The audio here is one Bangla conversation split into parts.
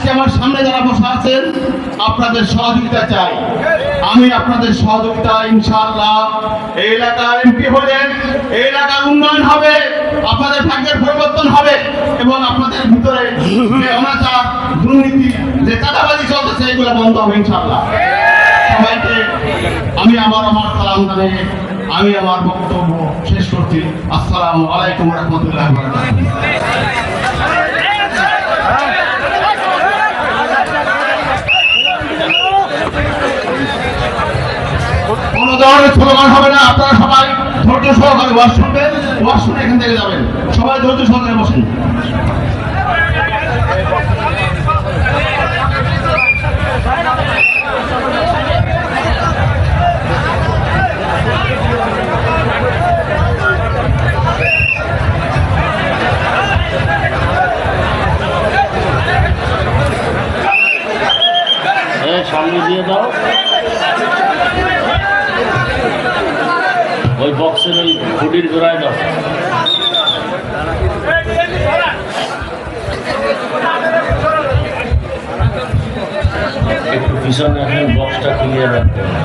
আজকে আমার সামনে যারা বসে আছেন আপনাদের সহযোগিতা চাই। আমি আপনাদের সহযোগিতা ইনশাআল্লাহ এই এলাকার এমপি হলেন, এই এলাকার উন্নয়ন হবে, আপনাদের ভাগ্যের পরিবর্তন হবে এবং আপনাদের ভিতরে যে অনাচার, দুর্নীতি, যে চাঁদাবাজি চলতেছে এগুলো বন্ধ হবে ইনশাআল্লাহ। সবাইকে আমি আমার সালাম জানিয়ে আমি আমার বক্তব্য শেষ করছি। আসসালামু আলাইকুম ওয়া রাহমাতুল্লাহি ওয়া বারাকাতুহু। কোনো ধরনের স্লোগান হবে না, আপনারা সবাই ধৈর্য সহকারে ওয়াজ শুনবেন, ওয়াজ শুনে এখান থেকে যাবেন। সবাই ধৈর্য সহকারে বসেন। সামনে দিয়ে দাও, ওই বক্সের ওই খুঁটির জোড়ায় দাও। একটু পিছনে এখন বক্সটা ক্লিয়ার রাখতে হবে।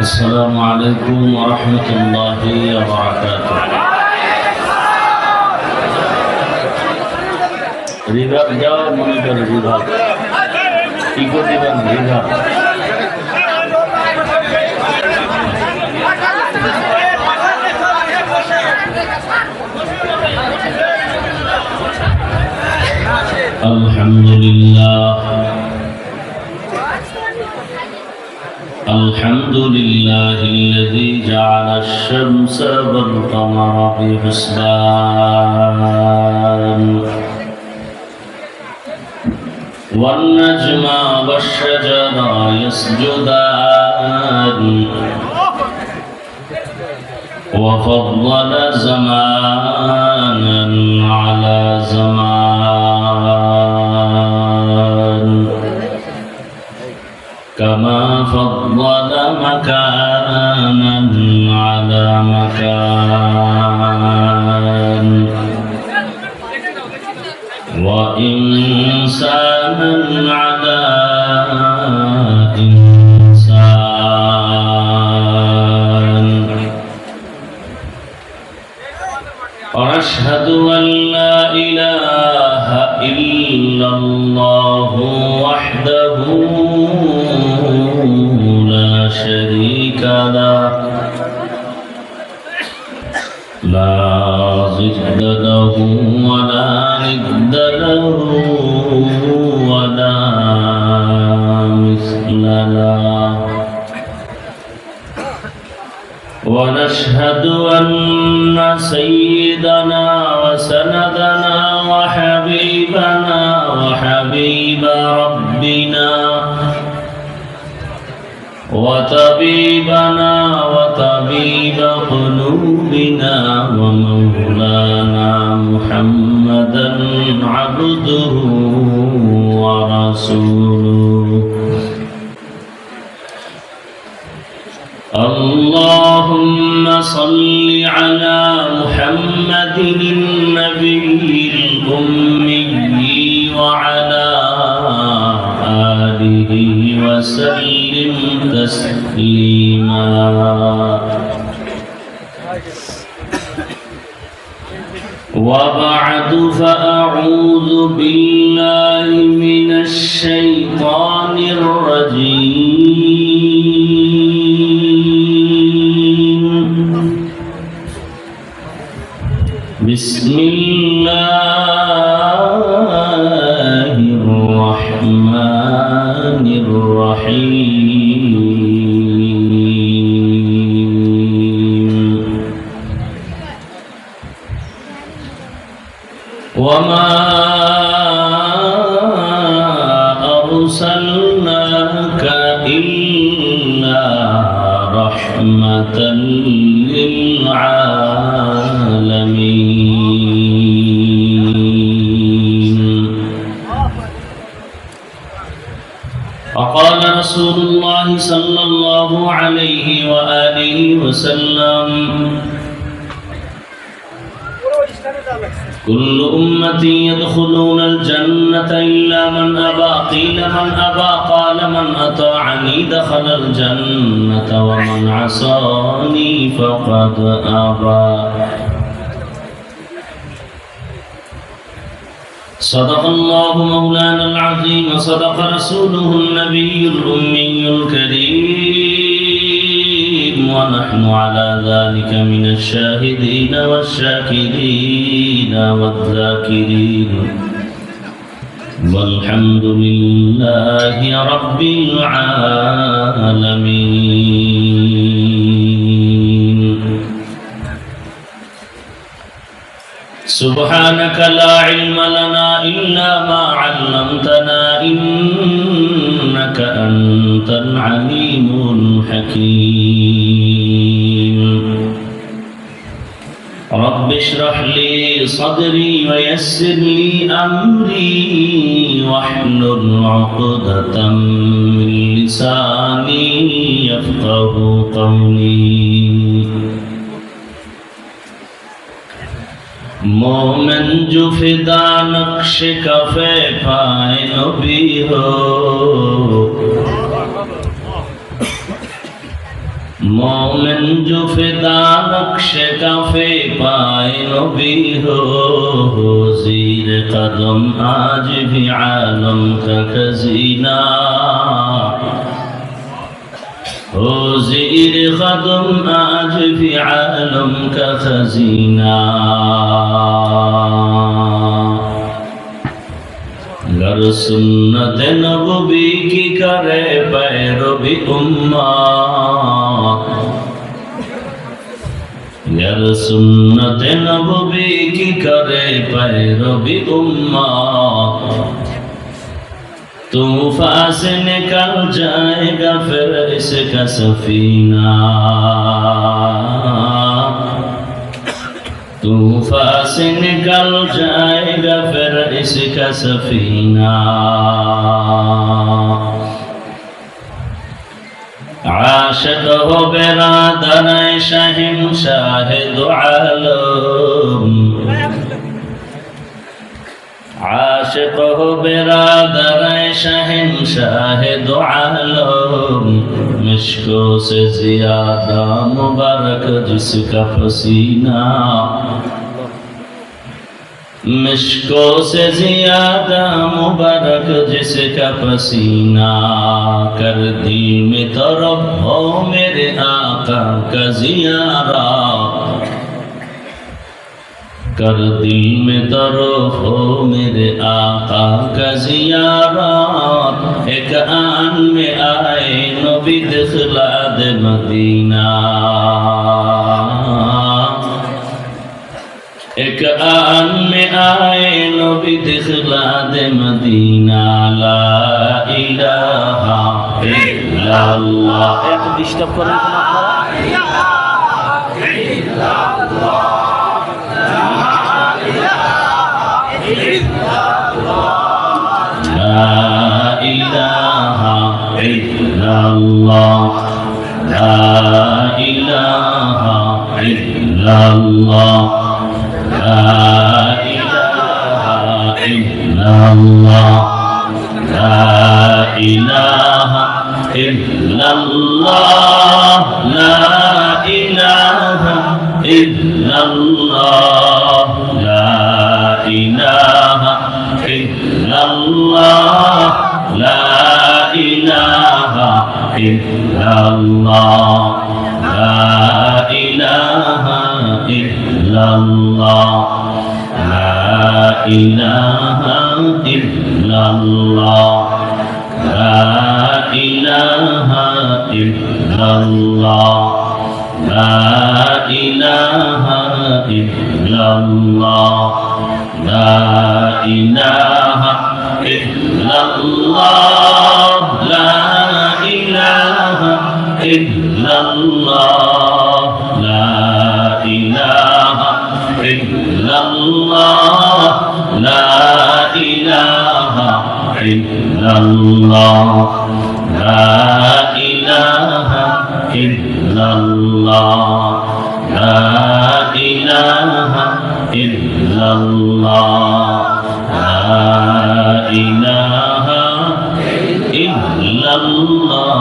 السلام عليكم ورحمة الله وبركاته. রিভাব যাও, মনে করে রিভাব কি করে দিবেন? রিভাব الحمد لله الحمد لله الذي جعل الشمس والقمر بحسبان والنجم والشجر يسجدان وفضل زمانا على زمان كما فضل مكانا على مكان وإنسانا على إنسان وأشهد أن لا إله إلا الله وحده لا شريك له لا ضد له ولا ند له ولا مثل له ونشهد أن سيدنا وسندنا وحبيبنا وحبيب ربنا وطبيبنا وطبيب قلوبنا ومولانا محمدا عبده ورسوله اللهم صل على محمد النبي الأمي وعلى آله وسلم تسليما وبعد فأعوذ بالله من الشيطان الرجيم بسم الله الرحمن الرحيم وما أرسلناك إلا رحمة للعالمين. وقال رسول الله صلى الله عليه وآله وسلم: كل أمتي يدخلون الجنة إلا من أبى. قيل من أبى؟ قال من أطاعني دخل الجنة ومن عصاني فقد أبى. صدق الله مولانا العظيم وصدق رسوله النبي الأمي الكريم، ونحن على ذلك من الشاهدين والشاكرين والذاكرين، والحمد لله رب العالمين. سبحانك لا علم لنا إلا ما علمتنا إنك أنت العليم الحكيم. رب اشرح لي صدري ويسر لي أمري واحلل عقدة من لساني يفقه قولي. मोमिन जो फिदा नक्श कफे पाए नबी हो, मोमिन जो फिदा नक्श कफे पाए नबी हो, ज़ीर कदम आज भी आलम का खजीना, हो ज़ीर कदम आज भी आलम का खजीना। गर सुन्नत नबवी की करे पैरवी उम्मत, गर सुन्नत नबवी की करे पैरवी उम्मत, तूफान से निकल जाएगा फिर इसका सफीना, तूफान से निकल जाएगा फिर इसका सफीना। आशिक हो बिरादर शहंशाह दो आलम, आशिक हो बिरादर शहंशाह दो आलम, मिश्कों से ज्यादा मुबारक जिसका पसीना, मिश्कों से ज्यादा मुबारक जिसका पसीना। कर दिल में तरफ हो मेरे आका का ज़ियारा, कर दिल में तरफ हो मेरे आका का ज़ियारत। एक आन में आए नबी दिखला दे मदीना, एक आन में आए नबी दिखला दे मदीना। ला इलाहा इल्लल्लाह। एक डिस्टर्ब करें لا إله إلا الله، لا إله إلا الله، لا إله إلا الله، لا إله إلا الله، لا إله إلا الله، لا إله إلا الله، لا إله إلا الله، لا إله إلا الله، لا إله إلا الله، لا إله إلا الله، لا إله ইল্লাল্লাহ লা ইলাহা ইল্লাল্লাহ লা ইলাহা ইল্লাল্লাহ লা ইলাহা ইল্লাল্লাহ লা ইলাহা ইল্লাল্লাহ লা ইলাহা ইল্লাল্লাহ লা ইলাহা ইল্লাল্লাহ লা ইলাহা ইল্লাল্লাহ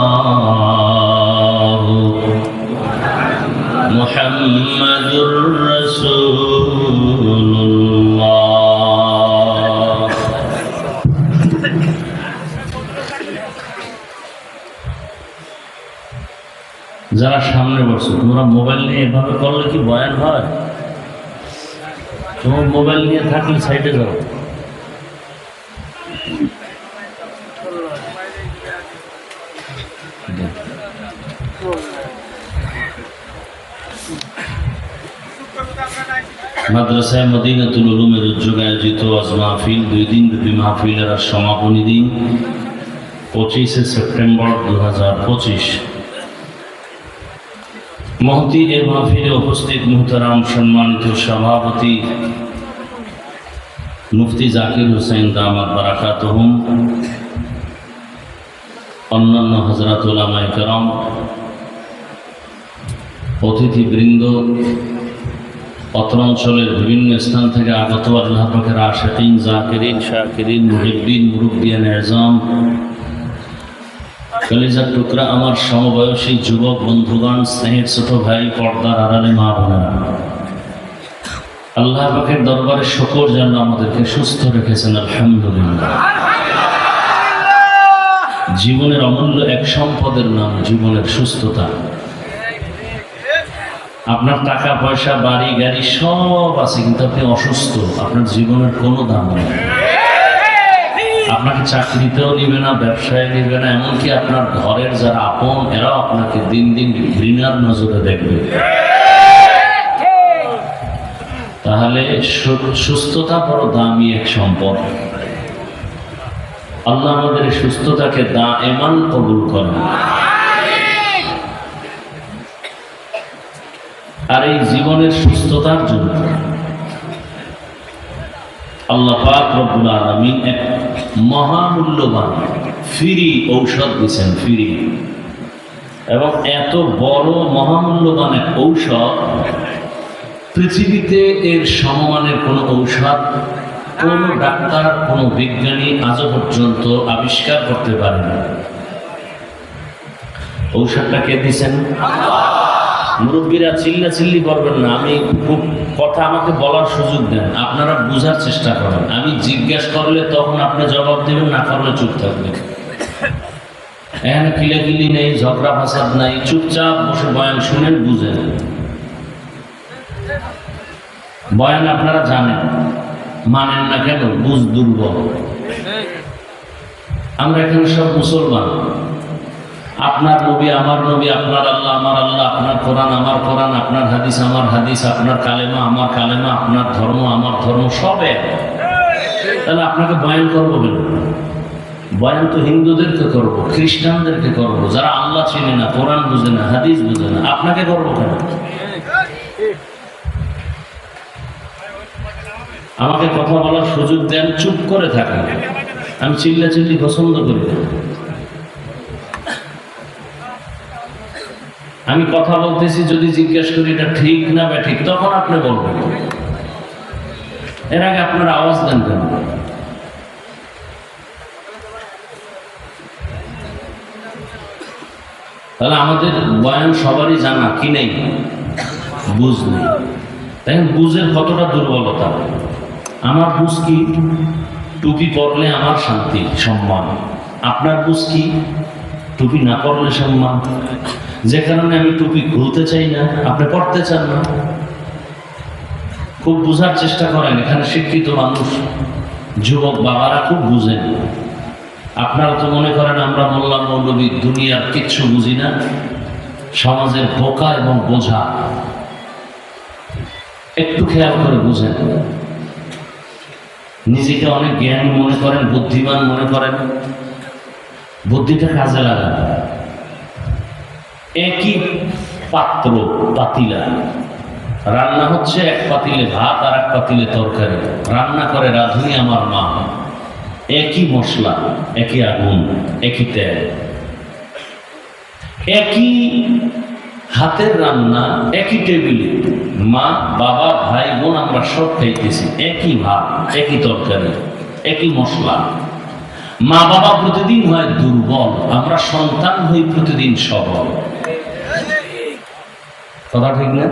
মুহাম্মাদুর রাসূলুল্লাহ। যারা সামনে বসছো তোমরা মোবাইল নিয়ে এভাবে করলে কি বয়ান হয়? তোমার মোবাইল নিয়ে থাকলে সাইডে যাও। মাদ্রাসায় মদিনাতুল উলুমের উদ্যোগে আয়োজিত আজ মাহফিল, 2 দিন ব্যাপী মাহফিলের আজ সমাপনী দিন 25শে সেপ্টেম্বর 2025। মহতি এ মাহফিলে উপস্থিত মুহতারাম সম্মানিত সভাপতি মুফতি জাকির হোসেন দামাত বারাকাতুহুম, অন্যান্য হযরত উলামায়ে কেরাম, অতিথিবৃন্দ, অত্র অঞ্চলের বিভিন্ন স্থান থেকে আগত আল্লাহ পাকের আশিকিন, জাকিরিন, শাকিরিন, মুহিব্বিন, মুরব্বিয়ান এযম, কলিজার টুকরা আমার সমবয়সী যুবক বন্ধুগণ, স্নেহের ছোট ভাই, পর্দার আড়ালে মা বোনেরা, আল্লাহ পাকের দরবারে শুকর যেন আমাদেরকে সুস্থ রেখেছেন, আলহামদুলিল্লাহ। জীবনের অমূল্য এক সম্পদের নাম জীবনের সুস্থতা। আপনার টাকা পয়সা, বাড়ি গাড়ি সব আছে, কিন্তু আপনি অসুস্থ, আপনার জীবনের কোনো দাম নেই। আপনাকে চাকরিতেও নিবে না, ব্যবসায় নিবে না, এমনকি আপনার ঘরের যারা আপন এরাও আপনাকে দিন দিন ঘৃণার নজরে দেখবে। তাহলে সুস্থতা বড় দামি এক সম্পদ। আল্লাহ আমাদের এই সুস্থতাকে দায়েমান কবুল করেন। আর এই জীবনের সুস্থতার জন্য আল্লাহ পাক রব্বুল আলামিন এক মহামূল্যবান ফ্রি ঔষধ দিয়েছেন, ফ্রি। এবং এত বড় মহামূল্যবান এক ঔষধ পৃথিবীতে এর সমমানের কোনো ঔষধ কোনো ডাক্তার, কোনো বিজ্ঞানী আজও পর্যন্ত আবিষ্কার করতে পারেনি। ঔষধটা কে দিয়েছেন? মুরব্বীরা চিল্লাচিল্লি করবেন না, আমি খুব কথা আমাকে বলার সুযোগ দেন, আপনারা বোঝার চেষ্টা করেন। আমি জিজ্ঞেস করলে তখন আপনি জবাব দেবেন, না করলে চুপ থাকবেন। এখানে কিলাকিলি নেই, ঝগড়া ফাসাদ নাই, চুপচাপ বসে বয়ান শুনেন, বুঝেন। বয়ান আপনারা জানেন, মানেন না কেন? বুঝ দুর্বল। আমরা এখানে সব মুসলমান। আপনার নবী আমার নবী, আপনার আল্লাহ আমার আল্লাহ, আপনার কোরআন আমার কোরআন, আপনার হাদিস আমার হাদিস, আপনার কালেমা আমার কালেমা, আপনার ধর্ম আমার ধর্ম, সব এক। তাহলে আপনাকে বয়ান করবো কেন? বয়ান তো হিন্দুদেরকে করবো, খ্রিস্টানদেরকে করবো, যারা আল্লাহ চিনে না, কোরআন বুঝে না, হাদিস বুঝে না। আপনাকে করবো কেন? আমাকে কথা বলার সুযোগ দেন, চুপ করে থাকেন। আমি চিল্লাচিল্লি পছন্দ করি না। আমি কথা বলতেছি, যদি জিজ্ঞেস করি এটা ঠিক না বা ঠিক, তখন আপনি বলবেন। এর আগে আপনারা আওয়াজ দেন কেন? তাহলে আমাদের বয়ান সবারই জানা কি নেই? বুঝ নেই। তাই বুঝের কতটা দুর্বলতা। আমার বুঝ কি? টুপি পরলে আমার শান্তি, সম্মান। আপনার বুঝ কি? টুপি না পরলে সম্মান। যে কারণে আমি টুপি খুলতে চাই না, আপনি পড়তে চান না। খুব বুঝার চেষ্টা করেন। এখানে শিক্ষিত মানুষ, যুবক বাবারা খুব বুঝেন। আপনারা তো মনে করেন আমরা মোল্লা মৌলবী দুনিয়ার কিচ্ছু বুঝি না, সমাজের বোকা এবং বোঝা। একটু খেয়াল করে বুঝেন। নিজেকে অনেক জ্ঞানী মনে করেন, বুদ্ধিমান মনে করেন, বুদ্ধিটা কাজে লাগান। একই পাত্র, পাতিলা, রান্না হচ্ছে এক পাতিলে ভাত আর এক পাতিলে তরকারি, রান্না করে রাঁধুনি আমার মা। একই মশলা, একই আগুন, একই তেল, একই হাতের রান্না, একই টেবিলে মা, বাবা, ভাই, বোন আমরা সব খাইতেছি। একই ভাত, একই তরকারি, একই মশলা। মা বাবা প্রতিদিন হয় দুর্বল, আমরা সন্তান হই প্রতিদিন সবল। কথা ঠিক না?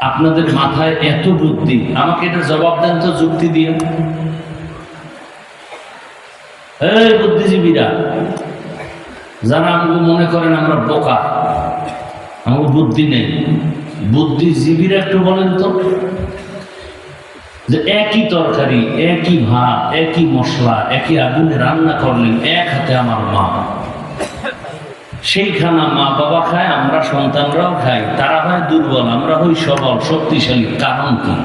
আপনাদের মাথায় এত বুদ্ধি, আমাকে এটা জবাব দেন তো যুক্তি দিয়ে। এই বুদ্ধিজীবীরা যারা আমাকে মনে করেন আমরা বোকা, আমার বুদ্ধি নেই, বুদ্ধিজীবীরা একটু বলেন তো, যে একই তরকারি, একই ভাত, একই মশলা, একই আগুনে রান্না করলেন এক হাতে আমার মা, সেই খানা মা বাবা খায়, আমরা সন্তানরাও খাই, তারা হয় দুর্বল, আমরা হই সবল শক্তিশালী। কারণ কি?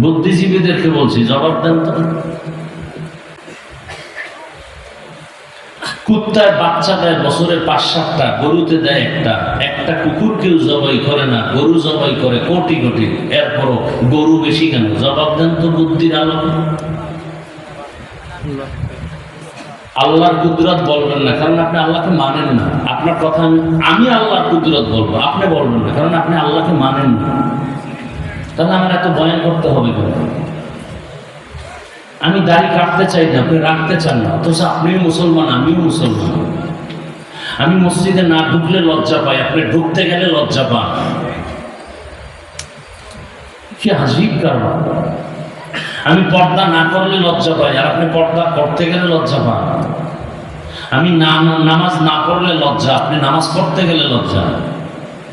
বুদ্ধিজীবীদেরকে বলছি জবাব দেন তো। কুত্তায় বাচ্চা দেয় বছরে 5-7টা, গরুতে দেয় একটা। একটা কুকুর কেউ জবাই করে না, গরু জবাই করে কোটি কোটি, এরপরও গরু বেশি কেন? জবাব দেন তো বুদ্ধির আলো। আল্লাহর কুদরত বলবেন না, কারণ আপনি আল্লাহকে মানেন না। আপনার কথা আমি আল্লাহর কুদরত বলবো, আপনি বলবেন না, কারণ আপনি আল্লাহকে মানেন না। তাহলে আমার এত বয়ান করতে হবে কেন? আমি দাড়ি কাটতে চাই না, আপনি রাখতে চান না, অথচ আপনিও মুসলমান, আমিও মুসলমান। আমি মসজিদে না ঢুকলে লজ্জা পাই, আপনি ঢুকতে গেলে লজ্জা পান। কি আজীব কারণ! আমি পর্দা না করলে লজ্জা পাই, আর আপনি পর্দা করতে গেলে লজ্জা পান। আমি নামাজ না পড়লে লজ্জা, আপনি নামাজ পড়তে গেলে লজ্জা।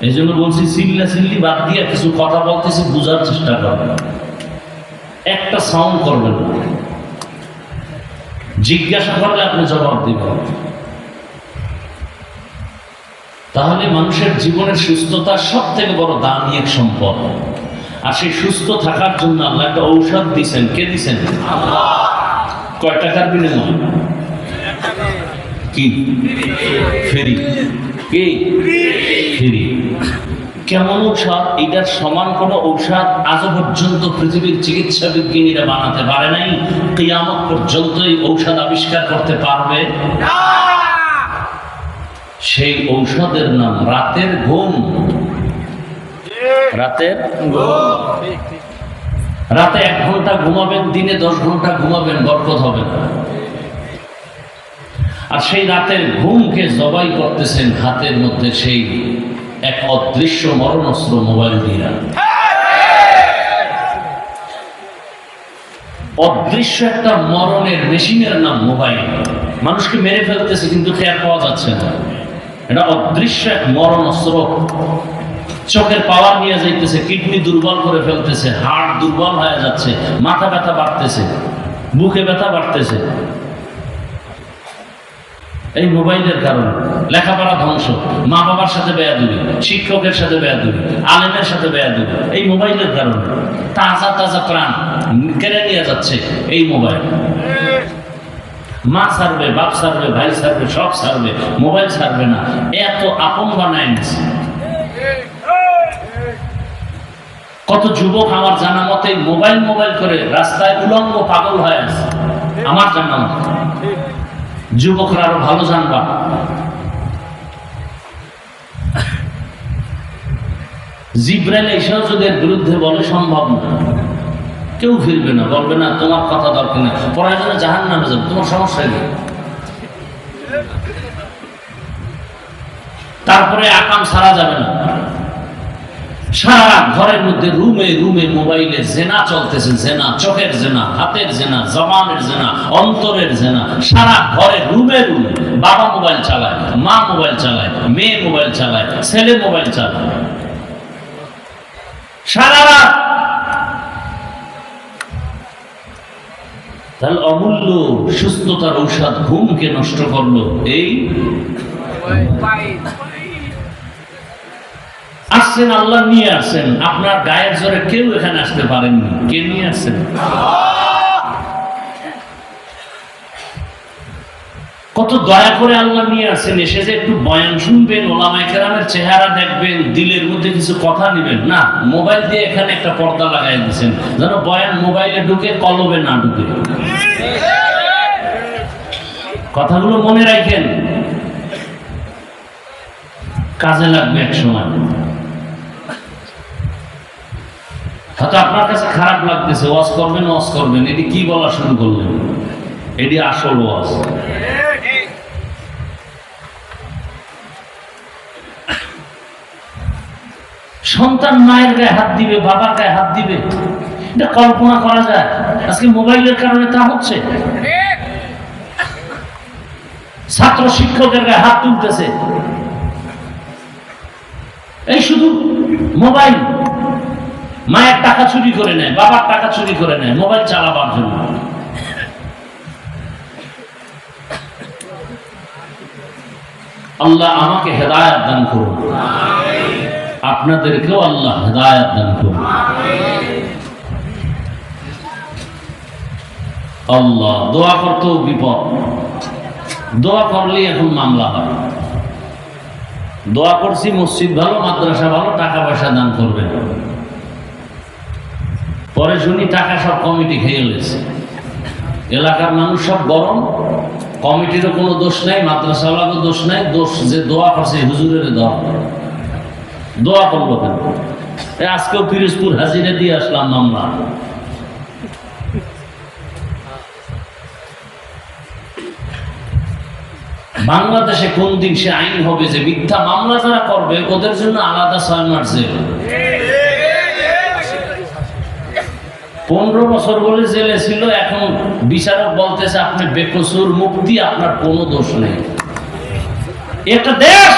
এই জন্য বলছি, চিল্লা চিল্লি বাদ দিয়ে কিছু কথা বলতেছি, বোঝার চেষ্টা করবেন। একটা সাউন্ড করবেন না, জিজ্ঞাসা করলে আপনি জবাব দিবেন। তাহলে মানুষের জীবনের সুস্থতা সব থেকে বড় দামি এক সম্পদ। আর সেই সুস্থ থাকার জন্য আল্লাহ একটা ঔষধ দিয়েছেন। কে দিয়েছেন? কয় টাকার বিনিময়? কি? ফ্রি। কি? ফ্রি। কেমন ঔষধ? এটার সমান কোনো ঔষধ আজও পর্যন্ত পৃথিবীর চিকিৎসা বিজ্ঞানীরা বানাতে পারে নাই। কিয়ামত পর্যন্ত এই ঔষধ আবিষ্কার করতে পারবে না। সেই ঔষধের নাম রাতের ঘুম। রাতের ঘুম। রাতে 1 ঘন্টা ঘুমাবেন, দিনে 10 ঘন্টা ঘুমাবেন, বরকত হবে না। আর সেই রাতের ঘুমকে জবাই করতেছেন হাতের মধ্যে সেই এক অদৃশ্য মরণাস্ত্র, মোবাইল দিয়ে। অদৃশ্য একটা মরণের মেশিনের নাম মোবাইল। মানুষকে মেরে ফেলতেছে কিন্তু খেয়াল পাওয়া যাচ্ছে না। এটা অদৃশ্য এক মরণাস্ত্র। চোখের পাওয়ার নিয়ে যাইতেছে, কিডনি দুর্বল করে ফেলতেছে, হার্ট দুর্বল হয়ে যাচ্ছে, মাথা ব্যথা বাড়তেছে, বুকে ব্যথা বাড়তেছে। এই মোবাইলের কারণে লেখাপড়া ধ্বংস, মা বাবার সাথে বেয়াদবি, শিক্ষকের সাথে বেয়াদবি, আলেমের সাথে বেয়াদবি, এই মোবাইলের কারণে। তাজা তাজা প্রাণ কেড়ে নিয়ে যাচ্ছে এই মোবাইল। মা ছাড়বে, বাপ ছাড়বে, ভাই ছাড়বে, সব ছাড়বে, মোবাইল ছাড়বে না। এত আপন বানায় নিচ্ছে। কত যুবক আমার জানা মতে মোবাইল করে রাস্তায় উলঙ্গ পাগল হয়ে আছে, আমার জানা মতে। যুবকরা আরো ভালো জানবা। জিব্রাইল এসেও যদি এর বিরুদ্ধে বলে, সম্ভব না, কেউ ফিরবে না, বলবে না তোমার কথা দরকার নেই, প্রয়োজনে জাহান্নামে যাবে, তোমার সমস্যা নেই। তারপরে আকাম সারা যাবে না। সারা ঘরের মধ্যে রুমে রুমে মোবাইলে জেনা চলতেছে, জেনা, চোখের জেনা, হাতের জেনা, জবানের জেনা, অন্তরের জেনা। সারা ঘরে রুমে রুমে বাবা মোবাইল চালায়, মা মোবাইল চালায়, মেয়ে মোবাইল চালায়, ছেলে মোবাইল চালায়, সারা রাত। তাহলে অমূল্য সুস্থতার ঔষধ ঘুমকে নষ্ট করলো এই। আসছেন, আল্লাহ নিয়ে আসছেন, আপনার গায়ের জোরে কেউ এখানে আসতে পারেননি। কে নিয়ে আসছেন? কত দয়া করে আল্লাহ নিয়ে আসছেন। এসে যে একটু বয়ান শুনবেন, ওলামায়ে কেরামের চেহারা দেখবেন, দিলের মধ্যে কিছু কথা নেবেন না, মোবাইল দিয়ে এখানে একটা পর্দা লাগাই দিচ্ছেন যেন বয়ান মোবাইলে ঢুকে কলবে না ঢুকে। কথাগুলো মনে রাখেন, কাজে লাগবে এক সময়। হয়তো আপনার কাছে খারাপ লাগতেছে, ওয়াজ করবেন, এটি কি বলা শুরু করলেন? এটি আসল ওয়াজ। সন্তান মায়ের গায়ে হাত দিবে, বাবার গায়ে হাত দিবে, এটা কল্পনা করা যায়? আজকে মোবাইলের কারণে তা হচ্ছে। ছাত্র শিক্ষকের গায়ে হাত তুলতেছে, এই শুধু মোবাইল। মায়ের টাকা চুরি করে নেয়, বাবার টাকা চুরি করে নেয় মোবাইল চালাবার জন্য। আল্লাহ আমাকে হেদায়েত দান করুন, আপনাদেরকেও আল্লাহ হেদায়েত দান করুন। আল্লাহ, দোয়া করতেও বিপদ, দোয়া করলেই এখন মামলা হয়। দোয়া করছি মসজিদ ভালো, মাদ্রাসা ভালো, টাকা পয়সা দান করবেন, পরে শুনি টাকা সব কমিটি খেয়ে গেছে। এলাকার মানুষ সব গরম, কমিটিরও কোনো দোষ নাই, মাদ্রাসাওয়ালারও দোষ নাই, দোষ যে দোয়া করছে হুজুরের দোয়া করবো কেন? আজকেও পিরোজপুর হাজিরা দিয়ে আসলাম মামলা। বাংলাদেশে কোন দিন সে আইন হবে যে মিথ্যা মামলা যারা করবে ওদের জন্য আলাদা 6 মাস জেল? 15 বছর বলে জেলে ছিল, এখন বিচারক বলতেছে আপনি বেকসুর, মুক্তি, আপনার কোনো দোষ নেই। একটা দেশ,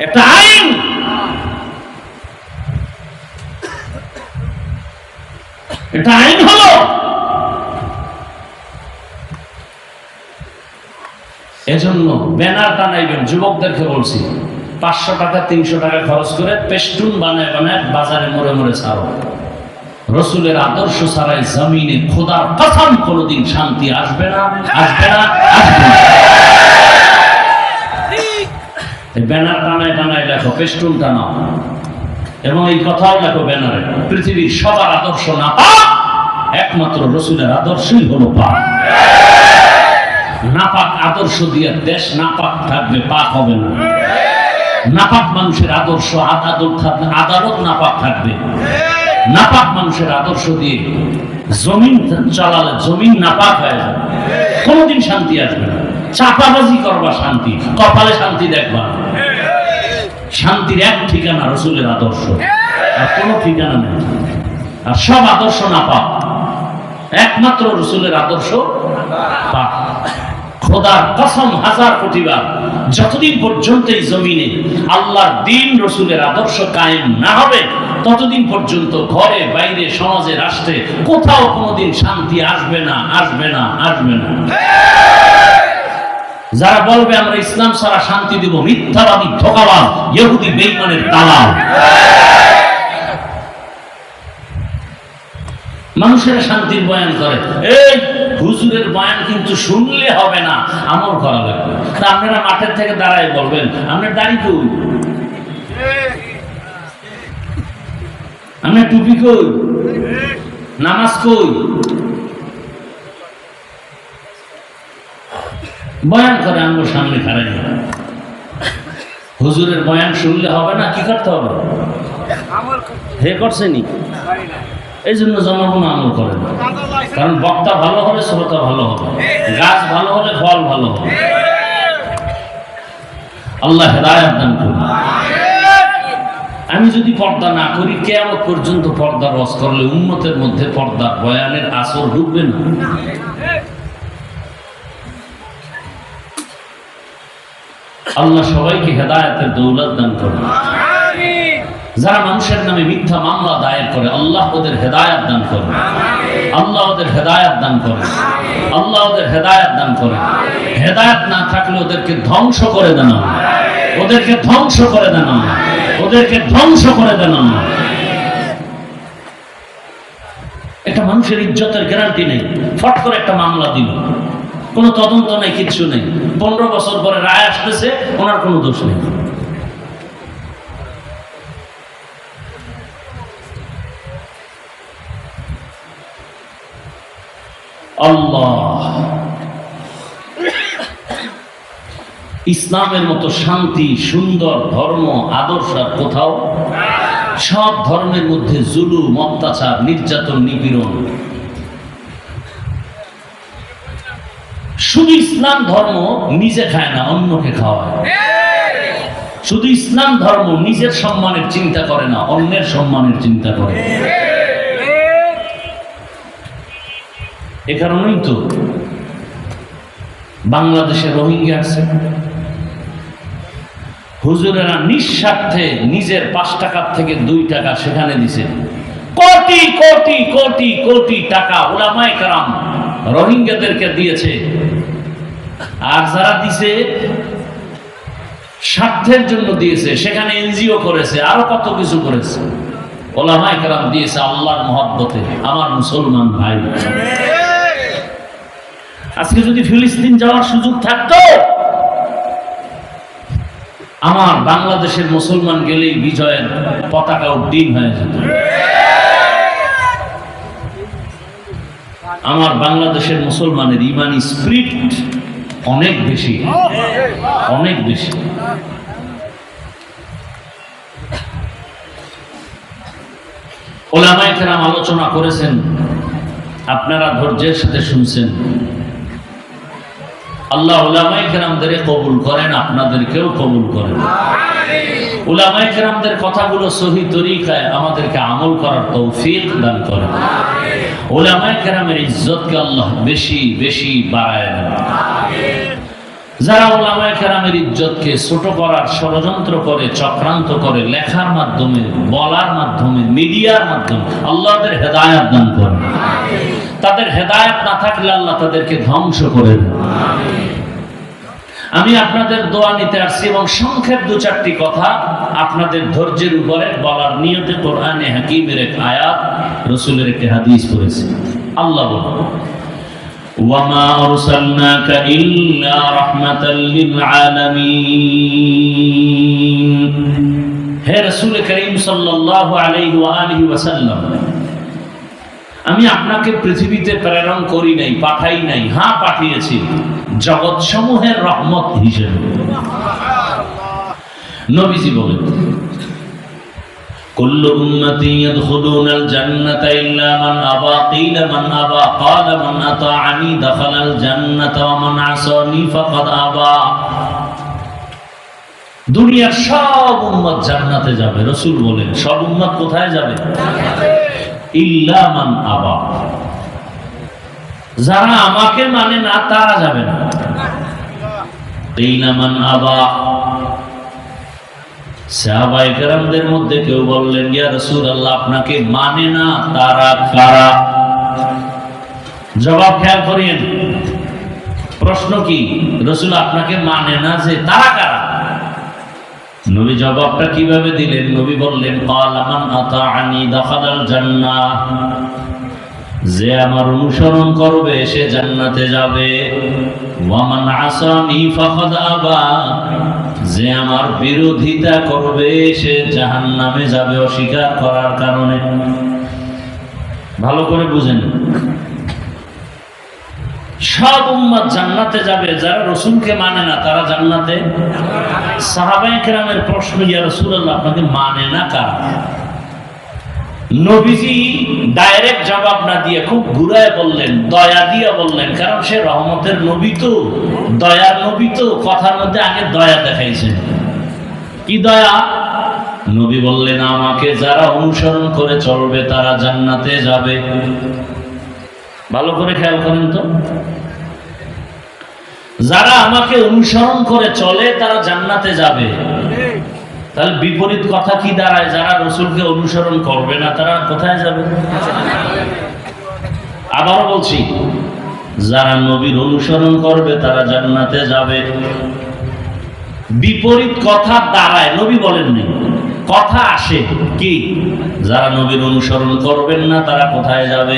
একটা আইন, এটা আইন হলো। এজন্য ব্যানার টানাইবেন, যুবকদেরকে বলছি 500 টাকা 300 টাকা খরচ করে পেস্টুন বানায় বাজারে মোড়ে মোড়ে ছাড়ো। রসুলের আদর্শ ছাড়াই জমিনে খোদার কসম কোনোদিন শান্তি আসবে না, আসবে না, আসবে না। এই ব্যানার টানায় লেখো, পেস্টুন টানাও, এবং এই কথাও লেখো ব্যানারে, পৃথিবীর সবার আদর্শ না পাক, একমাত্র রসুলের আদর্শই হলো পাক। নাপাক আদর্শ দিয়ে দেশ নাপাক থাকবে, পাক হবে না। নাপাক মানুষের আদর্শ আদালত নাপাক থাকবে। নাপাক মানুষের আদর্শ দিয়ে জমিন চালালে জমিন নাপাক হয়ে যাবে, কোনোদিন শান্তি আসবে না। চাপাবাজি করবা শান্তি, কপালে শান্তি দেখবা। শান্তির এক ঠিকানা রসুলের আদর্শ, আর কোনো ঠিকানা নেই। আর সব আদর্শ নাপাক, একমাত্র রসুলের আদর্শ পাক। খোদার কসম 1000 কোটি বার, যতদিন পর্যন্ত এই জমিনে আল্লাহর দ্বীন রসুলের আদর্শ কায়েম না হবে ততদিন পর্যন্ত ঘরে বাইরে সমাজে রাষ্ট্রে কোথাও কোনোদিন শান্তি আসবে না, আসবে না, আসবে না। যারা বলবে আমরা ইসলাম ছাড়া শান্তি দেব, মিথ্যাবাদী, ধোঁকাবাজ, ইহুদি, বেঈমানের দালাল। মানুষের শান্তির বয়ান করে, এই হুজুরের বয়ান কিন্তু শুনলে হবে না, আমল করা লাগবে। তা আপনারা মাঠের থেকে দাঁড়ায় বলবেন আপনার দাড়ি কই, আপনার টুপি কই, নামাজ কই? বয়ান করে আমার সামনে খাড়াই না। হুজুরের বয়ান শুনলে হবে না, কি করতে হবে? হে করছেনি, এই জন্য জনগণ আমল করে না। কারণ বক্তা ভালো হলে শ্রোতা ভালো হবে, গাছ ভালো হলে ফল ভালো হবে। আল্লাহ হেদায়েত দান করুন। আমি যদি পর্দা না করি, কিয়ামত পর্যন্ত পর্দা রস করলে উম্মতের মধ্যে পর্দার বয়ানের আসর ঢুকবে না। আল্লাহ সবাইকে হেদায়েতের দৌলত দান করুন। যারা মানুষের নামে মিথ্যা মামলা দায়ের করে আল্লাহ ওদের হেদায়েত দান করেন, আল্লাহ ওদের হেদায়েত দান করেন, আল্লাহ ওদের হেদায়েত দান করেন। হেদায়েত না থাকলে ওদেরকে ধ্বংস করে দেন, ওদেরকে ধ্বংস করে দেন, ওদেরকে ধ্বংস করে দেন আল্লাহ। একটা মানুষের ইজ্জতের গ্যারান্টি নেই, ফট করে একটা মামলা দিল, কোনো তদন্ত নেই, কিচ্ছু নেই, 15 বছর পরে রায় আসতেছে, ওনার কোনো দোষ নেই। আল্লাহ, ইসলামের মতো শান্তি সুন্দর ধর্ম আদর্শ আর কোথাও। সব ধর্মের মধ্যে জুলুম, অত্যাচার, নির্যাতন, নিপীড়ন। শুধু ইসলাম ধর্ম নিজে খায় না, অন্যকে খাওয়ায়। শুধু ইসলাম ধর্ম নিজের সম্মানের চিন্তা করে না, অন্যের সম্মানের চিন্তা করে। এ কারণেই তো বাংলাদেশে রোহিঙ্গা আছে, হুজুরেরা নিঃস্বার্থে নিজের 5 টাকার থেকে 2 টাকা সেখানে দিছে। কোটি কোটি কোটি কোটি টাকা উলামায়ে কেরাম রোহিঙ্গাদেরকে দিয়েছে। আর যারা দিছে স্বার্থের জন্য দিয়েছে, সেখানে এনজিও করেছে, আরো কত কিছু করেছে। উলামায়ে কেরাম দিয়েছে আল্লাহর মহব্বতে। আমার মুসলমান ভাই, আজকে যদি ফিলিস্তিন যাওয়ার সুযোগ থাকতো, আমার বাংলাদেশের মুসলমান গেলেই বিজয়ের পতাকা উড্ডীন হয়ে যেত। আমার বাংলাদেশের মুসলমানের ইমানি স্পিরিট অনেক বেশি, অনেক বেশি। উলামায়ে কেরাম আলোচনা করেছেন, আপনারা ধৈর্যের সাথে শুনছেন। আল্লাহ উলামায়ে কেরামদের কবুল করেন, আপনাদেরকেও কবুল করেন। উলামায়ে কেরামদের কথাগুলো সহি তরিকায় আমাদেরকে আমল করার তৌফিক দান করেন। উলামায়ে কেরামের ইজ্জতকে আল্লাহ বেশি বেশি বাড়ায় দেন। যারা উলামায়ে কেরামের ইজ্জতকে ছোট করার ষড়যন্ত্র করে, চক্রান্ত করে, লেখার মাধ্যমে, বলার মাধ্যমে, মিডিয়ার মাধ্যমে, আল্লাহ তাদের হেদায়েত দান করেন। তাদের হেদায়েত না থাকলে আল্লাহ তাদেরকে ধ্বংস করে দেন। আমি আপনাদের দোয়া নিতে আসছি এবং সংক্ষেপ 2-4টি কথা আপনাদের ধৈর্যের উপরে বলার নিয়তে কোরআনে হাকিমের এক আয়াত, রাসূলের একটি হাদিস পড়েছি। আল্লাহ বলেন, ওয়ামা আরসালনাকা ইল্লা রাহমাতাল লিল আলামিন। হে রাসূল করিম সাল্লাল্লাহু আলাইহি ওয়া আলিহি ওয়াসাল্লাম, আমি আপনাকে পৃথিবীতে প্রেরণ করি নাই, পাঠাই নাই। হ্যাঁ, পাঠিয়েছি জগৎ সমূহের রহমত হিসেবে। নবীজি বলেন, কুল্লু উম্মতি ইয়াদখুলুনাল জান্নাতা ইল্লা মান আবা, কিলা মান আবা, ক্বালা মান আতাআনি দাখালাল জান্নাতা ওয়া মান আসানি ফাকাদ আবা। দুনিয়ার সব উম্মত জান্নাতে যাবে। রাসূল বলেন, সব উম্মত কোথায় যাবে? ইল্লা মান আবা, যারা আমাকে মানে না তারা যাবে না। কিলা মান আবা, সাহাবায়ে কেরামদের মধ্যে কেউ বললেন, ইয়া রাসূলুল্লাহ, আপনাকে মানে না তারা কারা? জবাব খেয়াল করেন, প্রশ্ন কি? রাসূল আপনাকে মানে না যে তারা কারা? নবী জবাবটা কিভাবে দিলেন? নবী বললেন, ক্বালা মান আতাআনি দাখালাল জান্নাহ, যে আমার অনুসরণ করবে সে জান্নাতে যাবে। ওয়া মান আসানি ফাকাদ আবা, যে আমার বিরোধিতা করবে সে জাহান্নামে যাবে অস্বীকার করার কারণে। ভালো করে বুঝেন, সব উম্মত জান্নাতে যাবে, যারা রাসূলকে মানে না তারা জান্নাতে। সাহাবায়ে কেরামের প্রশ্ন, ইয়া রাসূলুল্লাহ, আপনাকে মানে না কারা? নবীজি ডাইরেক্ট জবাব না দিয়ে খুব ঘুরায় বললেন, দয়া দিয়ে বললেন, কারণ সে রহমতের নবী তো, দয়ার নবী তো, কথার মধ্যে আগে দয়া দেখাইছেন। কি দয়া? নবী বললেন, আমাকে যারা অনুসরণ করে চলবে তারা জান্নাতে যাবে। ভালো করে খেয়াল করেন তো, যারা আমাকে অনুসরণ করে চলে তারা জান্নাতে যাবে। তাহলে বিপরীত কথা কি দাঁড়ায়? যারা রাসূলকে অনুসরণ করবে না তারা কোথায় যাবে? আবারও বলছি, যারা নবীর অনুসরণ করবে তারা জান্নাতে যাবে। বিপরীত কথা দাঁড়ায়, নবী বলেননি, কথা আসে কি, যারা নবীর অনুসরণ করবেন না তারা কোথায় যাবে?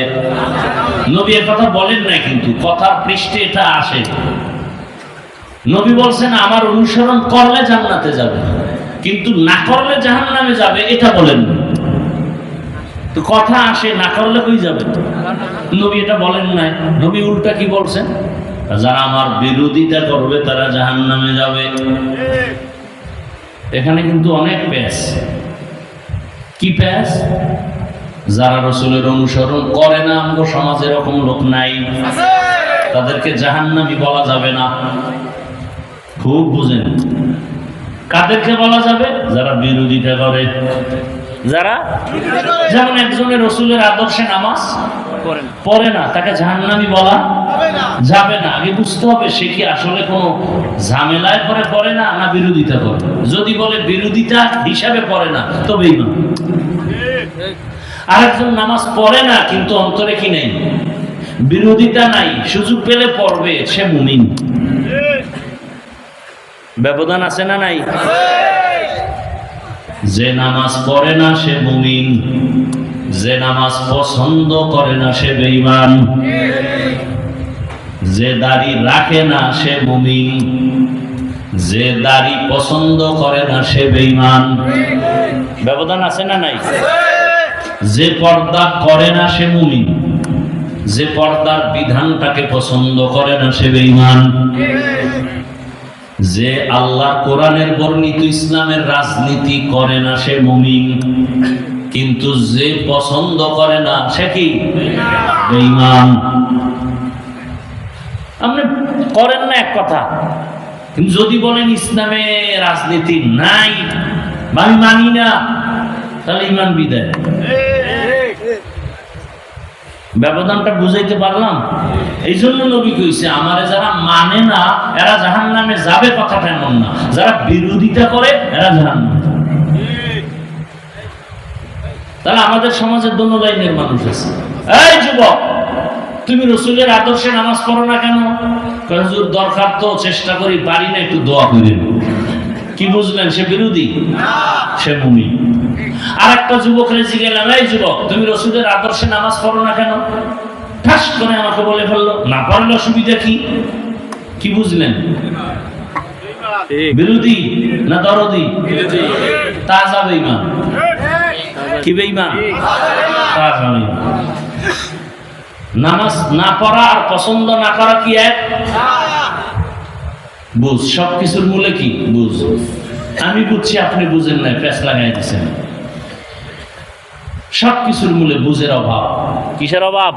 নবী এর কথা বলেন না, কিন্তু কথার পৃষ্ঠে এটা আসে। নবী বলছেন আমার অনুসরণ করলে জান্নাতে যাবে, কিন্তু না করলে জাহান্নামে যাবে, এটা বলেন না। তো কথা আসে, না করলে কই যাবে? নবী এটা বলেন নাই। নবী উল্টা কি বলছেন? যারা আমার বিরোধিতা করবে তারা জাহান্নামে যাবে। এখানে কিন্তু অনেক প্যাচ। কি প্যাচ? যারা রাসূলের অনুসরণ করে না, আমগো সমাজে এরকম লোক নাই, তাদেরকে জাহান্নামী বলা যাবে না। খুব বুঝেন, কাদেরকে বলা যাবে? যারা বিরোধিতা করে। যারা, যেমন একজনের রাসূলের আদর্শে নামাজ পড়ে না, তাকে জাহান্নামী বলা যাবে না। আগে বুঝতে হবে সে কি আসলে কোনো ঝামেলায় পড়ে না, না বিরোধিতা করে। যদি বলে বিরোধিতা হিসাবে পড়ে না, তবে ঈমান। আরেকজন নামাজ পড়ে না কিন্তু অন্তরে কি নেই, বিরোধিতা নাই, সুযোগ পেলে পড়বে, সে মুমিন। ব্যবধান আছে না নাই? যে নামাজ পড়ে না সে মুমিন, যে নামাজ পছন্দ করে না সে বেঈমান, যে দাড়ি রাখে না সে মুমিন, যে দাড়ি পছন্দ করে না সে বেঈমান। ব্যবধান আছে না নাই? যে পর্দা করে না সে মুমিন, যে পর্দার বিধানটাকে পছন্দ করে না সে বেঈমান। যে আল্লাহর কোরআনের বর্ণিত ইসলামের রাজনীতি করে না সে মুমিন, কিন্তু যে পছন্দ করে না সে কি? বেঈমান। আপনি করেন না এক কথা, কিন্তু যদি বলেন ইসলামে রাজনীতি নাই, আমি মানি না, তাহলে ঈমান বিদায়। ব্যবধানটা বুঝাইতে পারলাম? এই জন্য নবী কইছে আমারে যারা মানে না এরা জাহান্নামে যাবে, কথাটা এমন না। যারা বিরোধিতা করে এরা জাহান্নামে যাবে। তাহলে আমাদের সমাজের দোনো লাইনের মানুষ আছে। এই যুবক, তুমি রাসূলের আদর্শে নামাজ পড়ো না কেন? হুজুর দরকার তো, চেষ্টা করি, পারি না, একটু দোয়া করেন। কি বুঝলেন? সে বিরোধী, সে মুমিন। আর একটা যুবকরে জিজ্ঞাসা, এই যুবক তুমি রাসূলের আদর্শে নামাজ পড়ো না কেন? ঠাস করে আমাকে বলে ফেললো, না পড়লে অসুবিধা কি? কি বুঝলেন? বিরোধী না দরদি? তাজা বেঈমান। কি বেঈমান? তাজা বেঈমান। নামাজ না পড়া আর পছন্দ না করা কি এক? বুঝ। সবকিছুর মূলে কি? বুঝ। আমি বুঝছি, আপনি বুঝেন না, প্যাঁচ লাগাই দিচ্ছেন। সবকিছুর মূলে বুঝের অভাব। কিসের অভাব?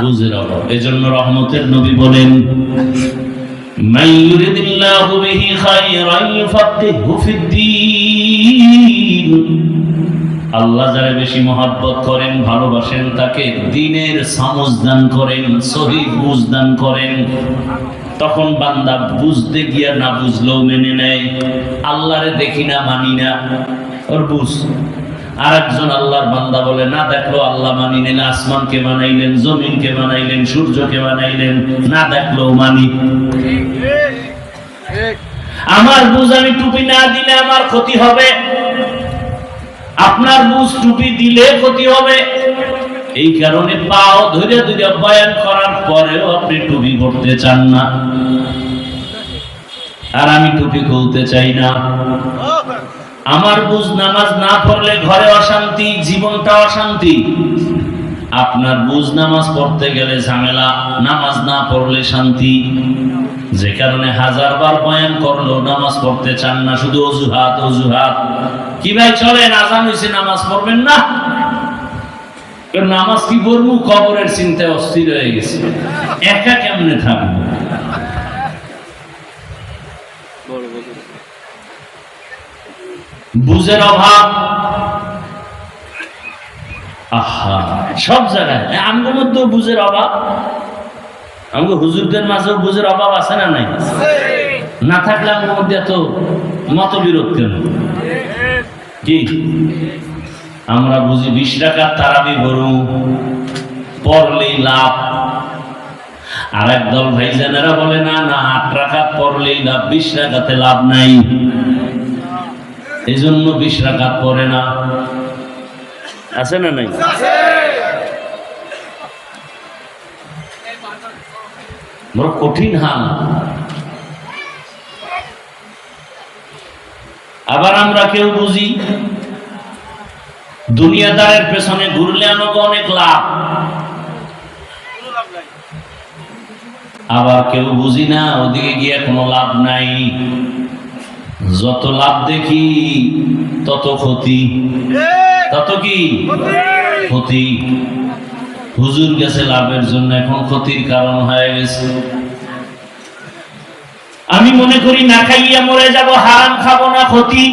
বুঝের অভাব। এজন্য রহমতের নবী বলেন, মান ইউরিদিল্লাহু বিহি খায়রান ইউফাক্কিহু ফিদ্দীন। আল্লাহ যারা বেশি মহব্বত করেন, ভালোবাসেন, তাকে দ্বীনের সমঝ দান করেন, সহিহ বুঝ দান করেন। তখন বান্দা বুঝতে গিয়া না বুঝলেও মেনে নেয়। আল্লাহরে দেখি না, মানি না, ওর বুঝ। আর একজন আল্লাহর বান্দা বলে, না দেখলো আল্লাহ মানি নিলেন, আসমানকে বানাইলেন, জমিনকে বানাইলেন, সূর্যকে বানাইলেন, না দেখলেও মানি। আমার বুঝ আমি টুপি না দিলে আমার ক্ষতি হবে, আপনার বুঝ টুপি দিলে ক্ষতি হবে। এই কারণে পাও ধরে ধরে বয়ান করার পরেও আপনি টুপি পড়তে চান না, আর আমি টুপি খুলতে চাই না। আমার বুঝ নামাজ না পড়লে ঘরে অশান্তি, জীবনটা অশান্তি। আপনার বুঝ নামাজ পড়তে গেলে ঝামেলা, নামাজ না পড়লে শান্তি। যে কারণে হাজারবার বয়ান করলো নামাজ পড়তে চান না, শুধু অজুহাত অজুহাত। কি ভাই চলেন, আজান হইছে, নামাজ পড়বেন না? নামাজ কি পড়বো? কবরের চিন্তায় অস্থির হয়ে গেছে, একা কেমনে থাকবো? বুঝের অভাব। আহা, সব জায়গায় আমগোর মধ্যেও বুঝের অভাব। আমগো হুজুরদের মাঝেও বুঝের অভাব আছে না নাই? না থাকলে আমগোর মধ্যে এত মতবিরোধ কেন? কি আমরা বুঝি 20 রাকাত তারাবি পড়ু, পড়লেই লাভ। আর একদল ভাইজানেরা বলে না না, 8 রাকাত পড়লেই লাভ, 20 রাকাতে লাভ নাই। এই জন্য 20 রাকাত পড়ে না। আছে না নাই? বড় কঠিন হাল। আবার আমরা কেউ বুঝি দুনিয়াদারের পেছনে ঘুরলে আমাকে অনেক লাভ, আবার কেউ বুঝি না ওদিকে গিয়ে কোনো লাভ নাই, যত লাভ দেখি তত ক্ষতি। তত কি ক্ষতি? হুজুর গেছে লাভের জন্য, এখন ক্ষতির কারণ হয়ে গেছে। আমি মনে করি না খাইয়া মরে যাব, হারাম খাবো না ক্ষতি।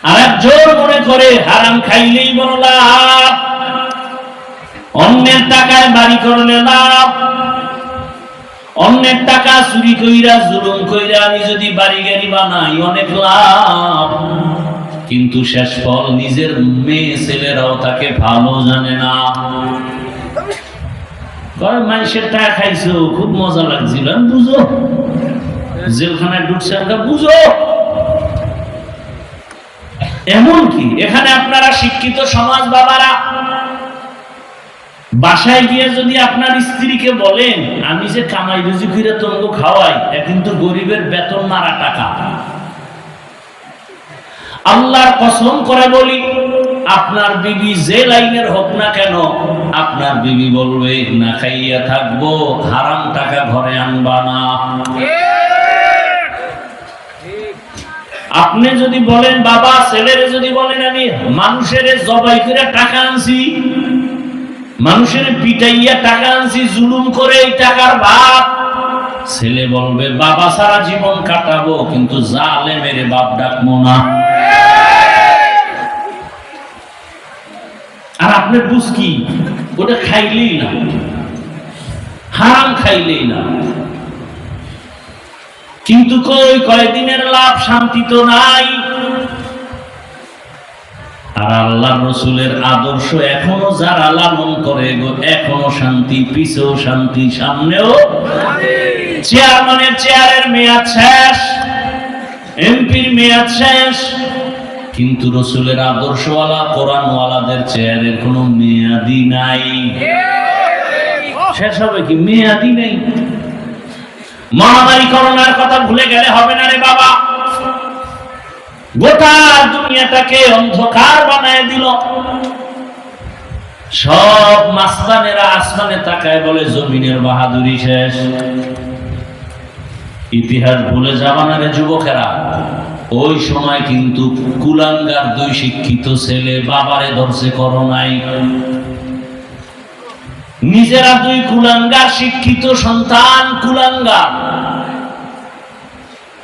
আর একজন মনে করে হারাম খাইলেই বড় লাভ, অন্যের টাকায় বাড়ি করলে লাভ, অন্যের টাকা চুরি কইরা জুলুম কইরা আমি যদি বাড়ি গাড়ি বানাই অনেক লাভ। কিন্তু শেষ ফল নিজের মেয়ে ছেলেরাও তাকে ভালো জানে না। মানুষের টাকা খাইছো, খুব মজা লাগছিল, বুঝো জেলখানায় ঢুকছে, আমরা বুঝো। এমন কি এখানে আপনারা শিক্ষিত সমাজ বাবারা বাসায় গিয়ে যদি আপনার স্ত্রীকে বলেন আমি যে কামাই রুজি করে তোমাকে খাওয়াই, কিন্তু গরিবের বেতন মারা টাকা, আল্লাহর কসম করে বলি আপনার বিবি যে লাইনের হোক না কেন, আপনার বিবি বলবে না খাইয়া থাকবো, হারাম টাকা ঘরে আনবা না। আপনি যদি বলেন বাবা, ছেলেরে যদি বলেন আমি মানুষের জবাই করে টাকা আনছি, মানুষের পিটাইয়া টাকা আনছি, জুলুম করে এই টাকার ভাগ, ছেলে বলবে বাবা সারা জীবন কাটাবো কিন্তু জালেমের বাপ ডাকবো না। আর আপনার বুঝ কি, ওটা খাইলেই না, হারাম খাইলেই না। কিন্তু কয়দিনের লাভ, শান্তি তো নাই। আর আল্লাহ রসুলের আদর্শ এখনো যারা লালন করে এখনো শান্তি, পিছেও শান্তি, সামনেও। চেয়ারম্যানের চেয়ারের মেয়াদ শেষ, এমপির মেয়াদ শেষ, কিন্তু রসুলের আদর্শওয়ালা কোরআনওয়ালাদের চেয়ারের কোনো মেয়াদি নাই। শেষ হবে কি? মেয়াদি নেই। মহামারী করোনার কথা ভুলে গেলে হবে না রে বাবা, গোটা দুনিয়াটাকে অন্ধকার বানায় দিল। সব মাস্তানেরা আসমানে তাকায় বলে জমিনের বাহাদুরি শেষ। ইতিহাস ভুলে যাবা না রে যুবকেরা, ওই সময় কিন্তু কুলাঙ্গার 2 শিক্ষিত ছেলে বাবারে ধরছে করোনায়, নিজেরা 2 কুলাঙ্গার শিক্ষিত সন্তান, কুলাঙ্গার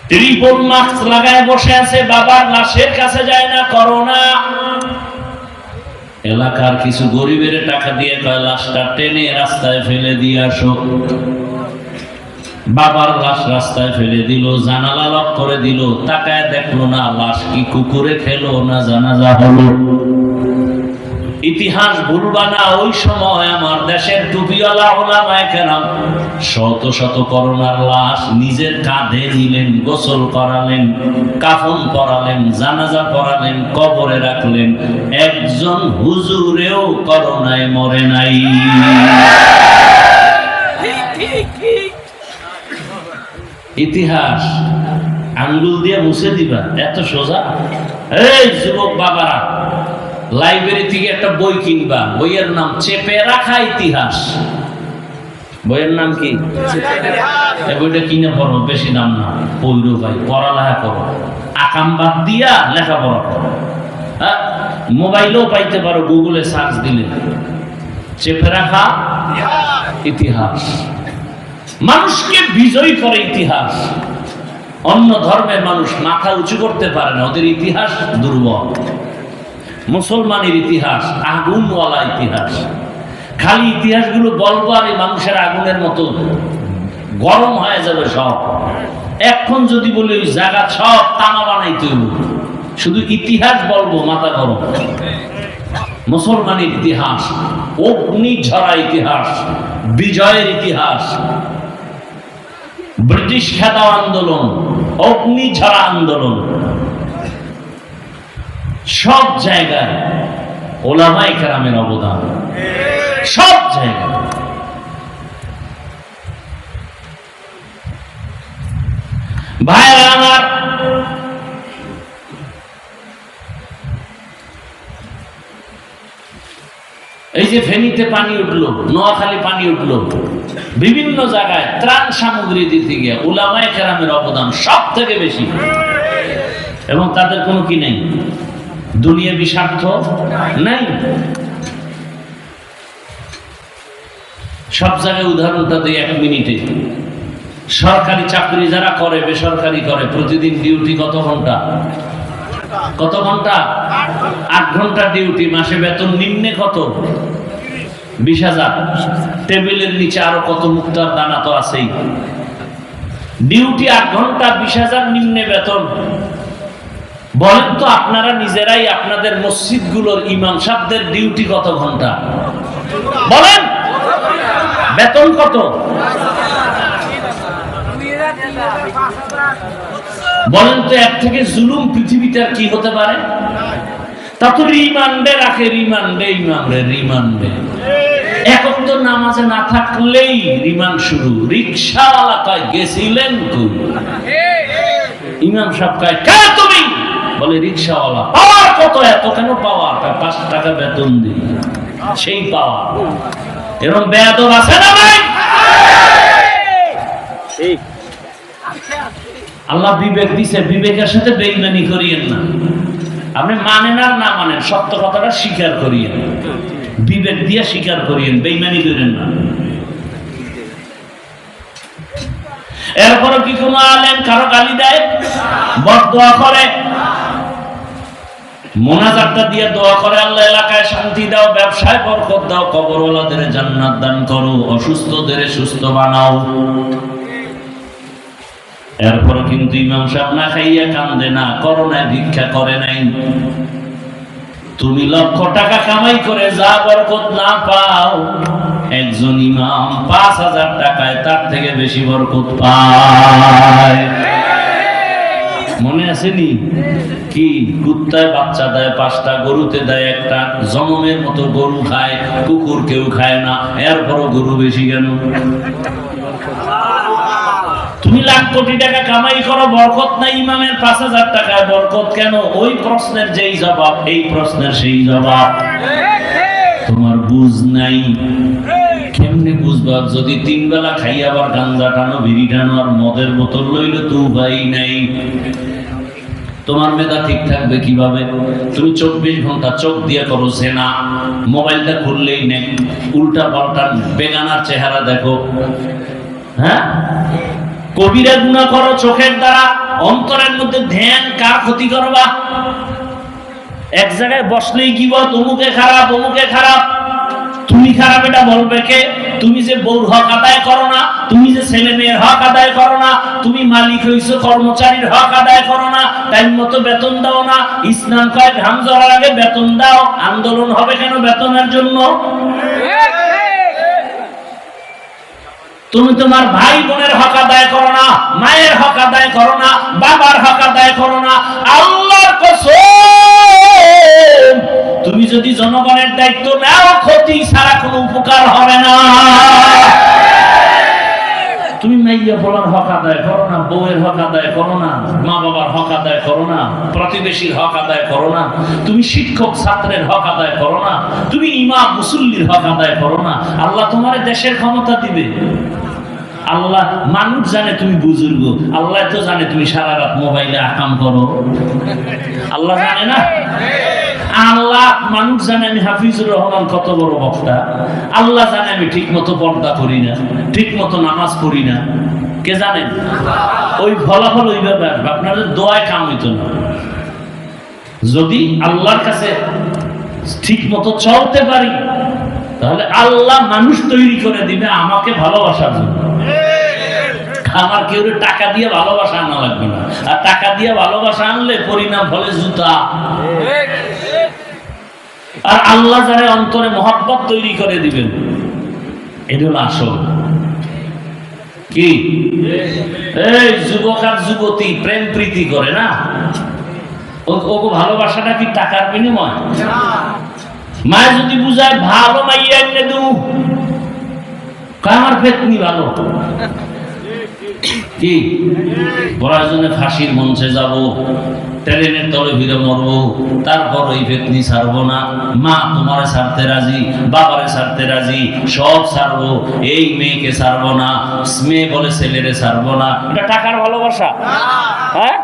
ট্রিপল মাস্ক লাগায় বসে আছে, বাবার লাশের কাছে যায় না করোনা। এলাকার কিছু গরিবের টাকা দিয়ে কয় লাশটা টেনে রাস্তায় ফেলে দিয়ে আসো। বাবার লাশ রাস্তায় ফেলে দিল, জানালা লক করে দিল, তাকায় দেখলো না লাশ কি কুকুরে খেলো না জানাজা হলো। ইতিহাস ভুলবা না, ওই সময় আমার দেশের টুপিওয়ালা ওলামায়ে কেরাম শত শত করোনার লাশ নিজের কাঁধে নিলেন, গোসল করালেন, কাফন পরালেন, জানাজা পড়ালেন, কবরে রাখলেন। একজন হুজুরেও করোনায় মরে নাই। ইতিহাস আঙ্গুল দিয়ে মুছে দিবা, এত সোজা? এই যুবক বাবারা, লাইব্রেরি থেকে একটা বই কিনবা, বইয়ের নাম চেপে রাখা ইতিহাস। বইয়ের নাম কি? এই বইটা কিনে পড়ো, বেশি দাম না, পড়ো ভাই, পড়ালেখা করো, আকাম বাদ দিয়া লেখাপড়া করো। হ্যাঁ, মোবাইলেও পাইতে পারো, গুগলে সার্চ দিলে চেপে রাখা ইতিহাস। মানুষকে বিজয় করে ইতিহাস। অন্য ধর্মের মানুষ মাথা উঁচু করতে পারে না, ওদের ইতিহাস দুর্বল। মুসলমানের ইতিহাস আগুনওয়ালা ইতিহাস। খালি ইতিহাসগুলো বলবো আর এই মানুষের আগুনের মতো গরম হয়ে যাবে সব। এখন যদি বলি ওই জায়গা সব তামা বানাইতে হইব, শুধু ইতিহাস বলবো মাথা গরম। মুসলমানের ইতিহাস অগ্নি ঝরা ইতিহাস, বিজয়ের ইতিহাস, ব্রিটিশ খেদাও আন্দোলন, অগ্নিঝরা আন্দোলন। সব জায়গায় ওলামায়ে কেরামের অবদান, সব জায়গায়। ভাইরা আমার, এই যে ফেনীতে পানি উঠলো, নোয়াখালী পানি উঠলো, বিভিন্ন জায়গায় ত্রাণ সামগ্রী দিতে গিয়ে উলামায়ে কেরামের অবদান সব থেকে বেশি। এবং তাদের কোনো কি নেই, দুনিয়াবি স্বার্থ নাই। সব জায়গায় উদাহরণটা দিই 1 মিনিটে। সরকারি চাকরি যারা করে, বেসরকারি করে, প্রতিদিন ডিউটি কত ঘন্টা? কত ঘন্টা? 8 ঘন্টা ডিউটি। মাসে বেতন নিম্নে কত? 20,000। টেবিলের নিচে আরো কত মুক্তার দানা তো আছেই। ডিউটি 8 ঘন্টা, 20,000 নিম্নে বেতন। বলেন তো আপনারা নিজেরাই আপনাদের মসজিদগুলোর ইমাম সাহেবদের ডিউটি কত ঘন্টা? বলেন, বেতন কত? বলেন তো, এর থেকে জুলুম পৃথিবীতে আর কি হতে পারে? তা তো রিমান্ডে রাখে, রিমান্ডে ইমামরে, রিমান্ডে। এখন তো নামাজে না থাকলেই রিমান্ড শুরু। রিকশাওয়ালা কয় গেছিলেন কই? ইমাম সাহেব কয় কে তুমি? বলে রিকশাওয়ালা। পাওয়ার কত? এত কেন পাওয়ার? 5 টাকা বেতন দিই, সেই পাওয়ার। এরকম বেয়াদব আছে না ভাই? আল্লাহ বিবেক দিছে, বিবেকের সাথে বেইমানি করিয়েন না। আপনি মানেন আর না মানেন, সত্য কথাটা স্বীকার করিয়েন, বিবেক দিয়ে স্বীকার করিয়েন, বেইমানি করেন না। এরপরও কি কোনো আলেম কারো গালি দেয়, বদদোয়া করে? মোনাজাতটা দিয়ে দোয়া করে, আল্লাহ এলাকায় শান্তি দাও, ব্যবসায় বরকত দাও, কবরওয়ালাদের জান্নাত দান করো, অসুস্থদের সুস্থ বানাও। এরপরও কিন্তু ইমাম সাহেব না খাইয়া কান্দে না, করোনায় ভিক্ষা করে নাই। তুমি লক্ষ টাকা কামাই করে যা বরকত না পাও, একজন ইমাম 5,000 টাকায় তার থেকে বেশি বরকত পায়। মনে আসেনি? কি কুত্তায় বাচ্চা দেয় 5টা, গরুতে দেয় 1টা, জনমের মতো গরু খায়, কুকুর কেউ খায় না, এরপরও গরু বেশি কেন? তুমি লাখ কোটি টাকা কামাই করো, বরকত নাই, ইমামের 5,000 টাকায় বরকত কেন? ওই প্রশ্নের যেই জবাব, এই প্রশ্নের সেই জবাব। তোমার বুঝ নাই। কেমনে বুঝবা? যদি 3 বেলা খাই আবার গাঞ্জা টানো, বিড়ি টানো আর মদের বোতল লইলে তো উপায় নাই। তোমার মেধা ঠিক থাকবে কিভাবে? তুমি 24 ঘন্টা চোখ দিয়ে করো জেনা, মোবাইলটা খুললেই নেই উল্টা পাল্টা বেগানার চেহারা দেখো, হ্যাঁ, কবিরা গুনাহ করো চোখের দ্বারা, অন্তরের মধ্যে ধ্যান কার ক্ষতি করবা? এক জায়গায় বসলেই কি বল, অমুকে খারাপ, অমুকে খারাপ। তুমি খারাপ এটা বলবে কে? তুমি যে বউর হক আদায় করো না, তুমি যে ছেলে মেয়ের হক আদায় করো না, তুমি মালিক হইছো, কর্মচারীর হক আদায় করো না, টাইম মতো বেতন দাও না। ইসলাম কয় ঘাম ঝরার আগে বেতন দাও। আন্দোলন হবে কেন? বেতনের জন্য। তুমি তোমার ভাই বোনের হক আদায় করো না, মায়ের হক আদায় করো না, বাবার হক আদায় করো না। আল্লাহর কসম, তুমি যদি জনগণের দায়িত্ব নাও, ক্ষতি ছাড়া কোনো উপকার হবে না। তুমি মাইয়া বলার হক আদায় করো না, বউয়ের হক আদায় করো না, মা বাবার হক আদায় করো না, প্রতিবেশীর হক আদায় করো না, তুমি শিক্ষক ছাত্রের হক আদায় করো না, তুমি ইমাম মুসল্লির হক আদায় করো না। আল্লাহ তোমার দেশের ক্ষমতা দিবে। আল্লাহ মানুষ জানে তুমি বুজুর্গ, আল্লাহ তো জানে তুমি সারা রাত মোবাইলে আকাম করো। আল্লাহ জানে না? আল্লাহ মানুষ জানে আমি হাফিজুর রহমান কত বড় বক্তা, আল্লাহ জানে আমি ঠিক মতো পর্দা করি না, ঠিক মতো নামাজ পড়ি না। কে জানেন? ওই ফলাফল ওইভাবে আসবে, আপনাদের দোয়ায় কাম হইতো না। যদি আল্লাহর কাছে ঠিক মতো চলতে পারি, তাহলে আল্লাহ মানুষ তৈরি করে দিবে আমাকে ভালোবাসার জন্য। আমার কেউ টাকা দিয়ে ভালোবাসা আনা লাগবে না, আর টাকা দিয়ে ভালোবাসা আনলে পরিণাম ফলে জুতা। আর আল্লাহ যারা অন্তরে মহব্বত তৈরি করে দিবেন, এটা হলো আসল। কি এই যুবক আর যুবতী প্রেম প্রীতি করে না, ওকে ভালোবাসাটা কি টাকার বিনিময়? মায় যদি বুঝায় ভালো মাইয়া এনে দু, আমার পেতনি ভালো, কি প্রয়োজনে ফাঁসির মঞ্চে যাব, ট্রেনের তলে ভিড়ে মরবো, তারপর ওই পেতনি ছাড়বো না। মা তোমারে ছাড়তে রাজি, বাবারে ছাড়তে রাজি, সব ছাড়বো, এই মেয়েকে ছাড়বো না। মেয়ে বলে ছেলেরে ছাড়বো না। এটা টাকার ভালোবাসা? হ্যাঁ,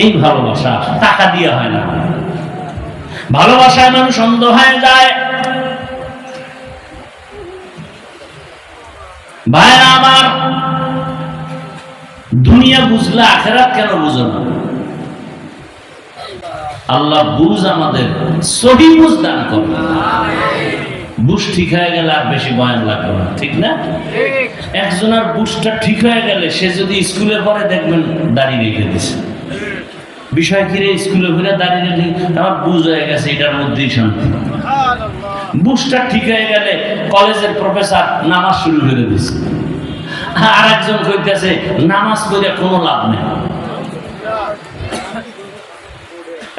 এই ভালোবাসা টাকা দিয়ে হয় না। ভালোবাসায় মানুষ অন্ধ হয়ে যায়। ভাইরা আমার, দুনিয়া বুঝলে আখেরাত কেন বুঝো না? আল্লাহ বুঝ আমাদের সহি বুঝ দান করে। বুঝ ঠিক হয়ে গেলে আর বেশি বয়ান লাগবে না, ঠিক না? একজনের বুঝটা ঠিক হয়ে গেলে সে যদি স্কুলে পড়ে দেখবেন দাড়ি রেখে দিছে। বিষয় কি রে, স্কুলে ঘুরে দাঁড়িয়ে রেখে আমার বুঝ হয়ে গেছে, এটার মধ্যেই শান্তি। বুঝটা ঠিক হয়ে গেলে কলেজের প্রফেসর নামাজ শুরু করে দিছে। আর একজন কইতেছে নামাজ পড়ে কোনো লাভ নেই।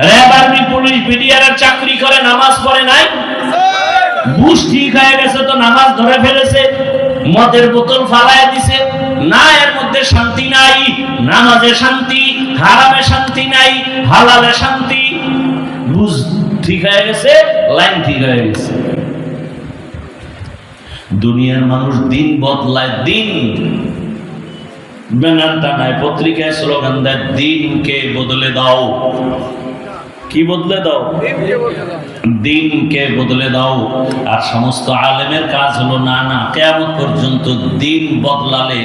র্যাব, আর্মি, পুলিশ, বিডিআর চাকরি করে, নামাজ পড়ে নাই। বুঝ ঠিক হয়ে গেছে তো নামাজ ধরে ফেলেছে, মদের বোতল ফালায় দিছে। না, এর মধ্যে শান্তি নাই। নামাজে শান্তি, হারামে শান্তি নাই, হালালে শান্তি। বুঝ ঠিক হয়ে গেছে, লাইন ঠিক হয়ে গেছে। দুনিয়ার মানুষ দিন বদলায়, দিন ব্যানার টানায়, পত্রিকায় স্লোগান দেয়, দিনকে বদলে দাও। কি বদলে দাও? দিনকে বদলে দাও। আর সমস্ত আলেমের কাজ হলো না না, কিয়ামত পর্যন্ত দিন বদলালে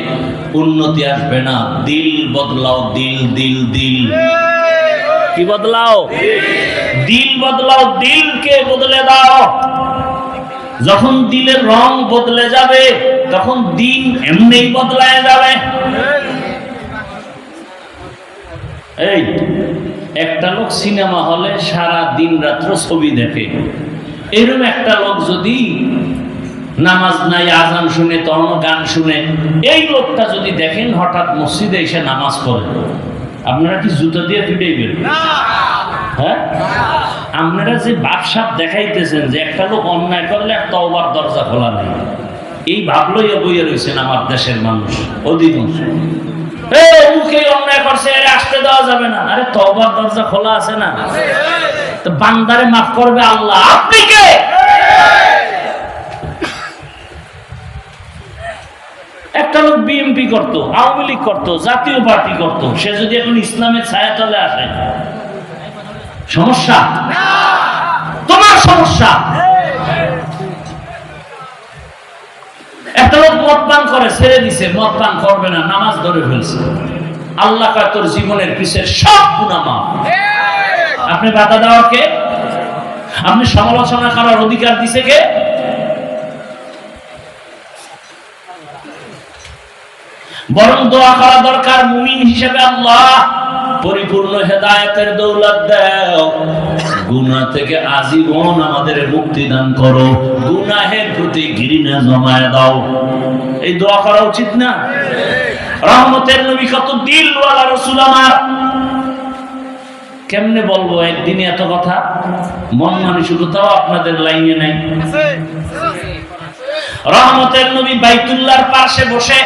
উন্নতি আসবে না। দিল বদলাও, দিল দিল দিল। কি বদলাও? দিল বদলাও, দিলকে বদলে দাও। যখন দিলের রং বদলে যাবে তখন দিন এমনি বদলায় যাবে। এই একটা লোক সিনেমা হলে সারা দিন রাত্র ছবি দেখে, এরকম একটা লোক যদি নামাজ নাই, আজান শুনে, তখন গান শুনে, এই লোকটা যদি দেখেন হঠাৎ মসজিদে এসে নামাজ পড়ে, আপনারা কি জুতো দিয়ে পিটাইবেন? হ্যাঁ, আপনারা যে বাপসাপ দেখাইতেছেন যে একটা লোক অন্যায় করলে আর তওবার দরজা খোলা নেই, এই ভাবলই বইয়ে রয়েছেন আমার দেশের মানুষ অধিকাংশ। মুখে অন্যায় করছে, আরে আসতে দেওয়া যাবে না। আরে তওবার দরজা খোলা আছে না? তো বান্দারে মাফ করবে আল্লাহ, আপনি কে? একটা লোক বিএনপি করতো, আওয়ামী লীগ করতো, জাতীয় পার্টি করতো, সে যদি এখন ইসলামের ছায়াতলে আসে, সমস্যা? তোমার সমস্যা। একটা লোক মদ পান করে, ছেড়ে দিছে, মদ পান করবে না, নামাজ ধরে ফেলছে, আল্লাহ কয় তোর জীবনের পিছের সব গুনাহ মাফ। আপনি বাধা দেওয়া কে? আপনি সমালোচনা করার অধিকার দিছে কে? বরং দোয়া করা দরকার মুমিন হিসেবে, আল্লাহ পরিপূর্ণ হেদায়েতের দৌলত দাও, গুনাহ থেকে আজীবন আমাদের মুক্তি দান করো, গুনাহের প্রতি ঘৃণা জমায় দাও। এই দোয়া করা উচিত না? রহমতের নবী কত দিলওয়ালা রাসূল আমার। কেমনে বলবো একদিনে এত কথা? মন মানসিকতাও আপনাদের লাইনে নাই। রহমতের নবী বাইতুল্লাহর পাশে বসে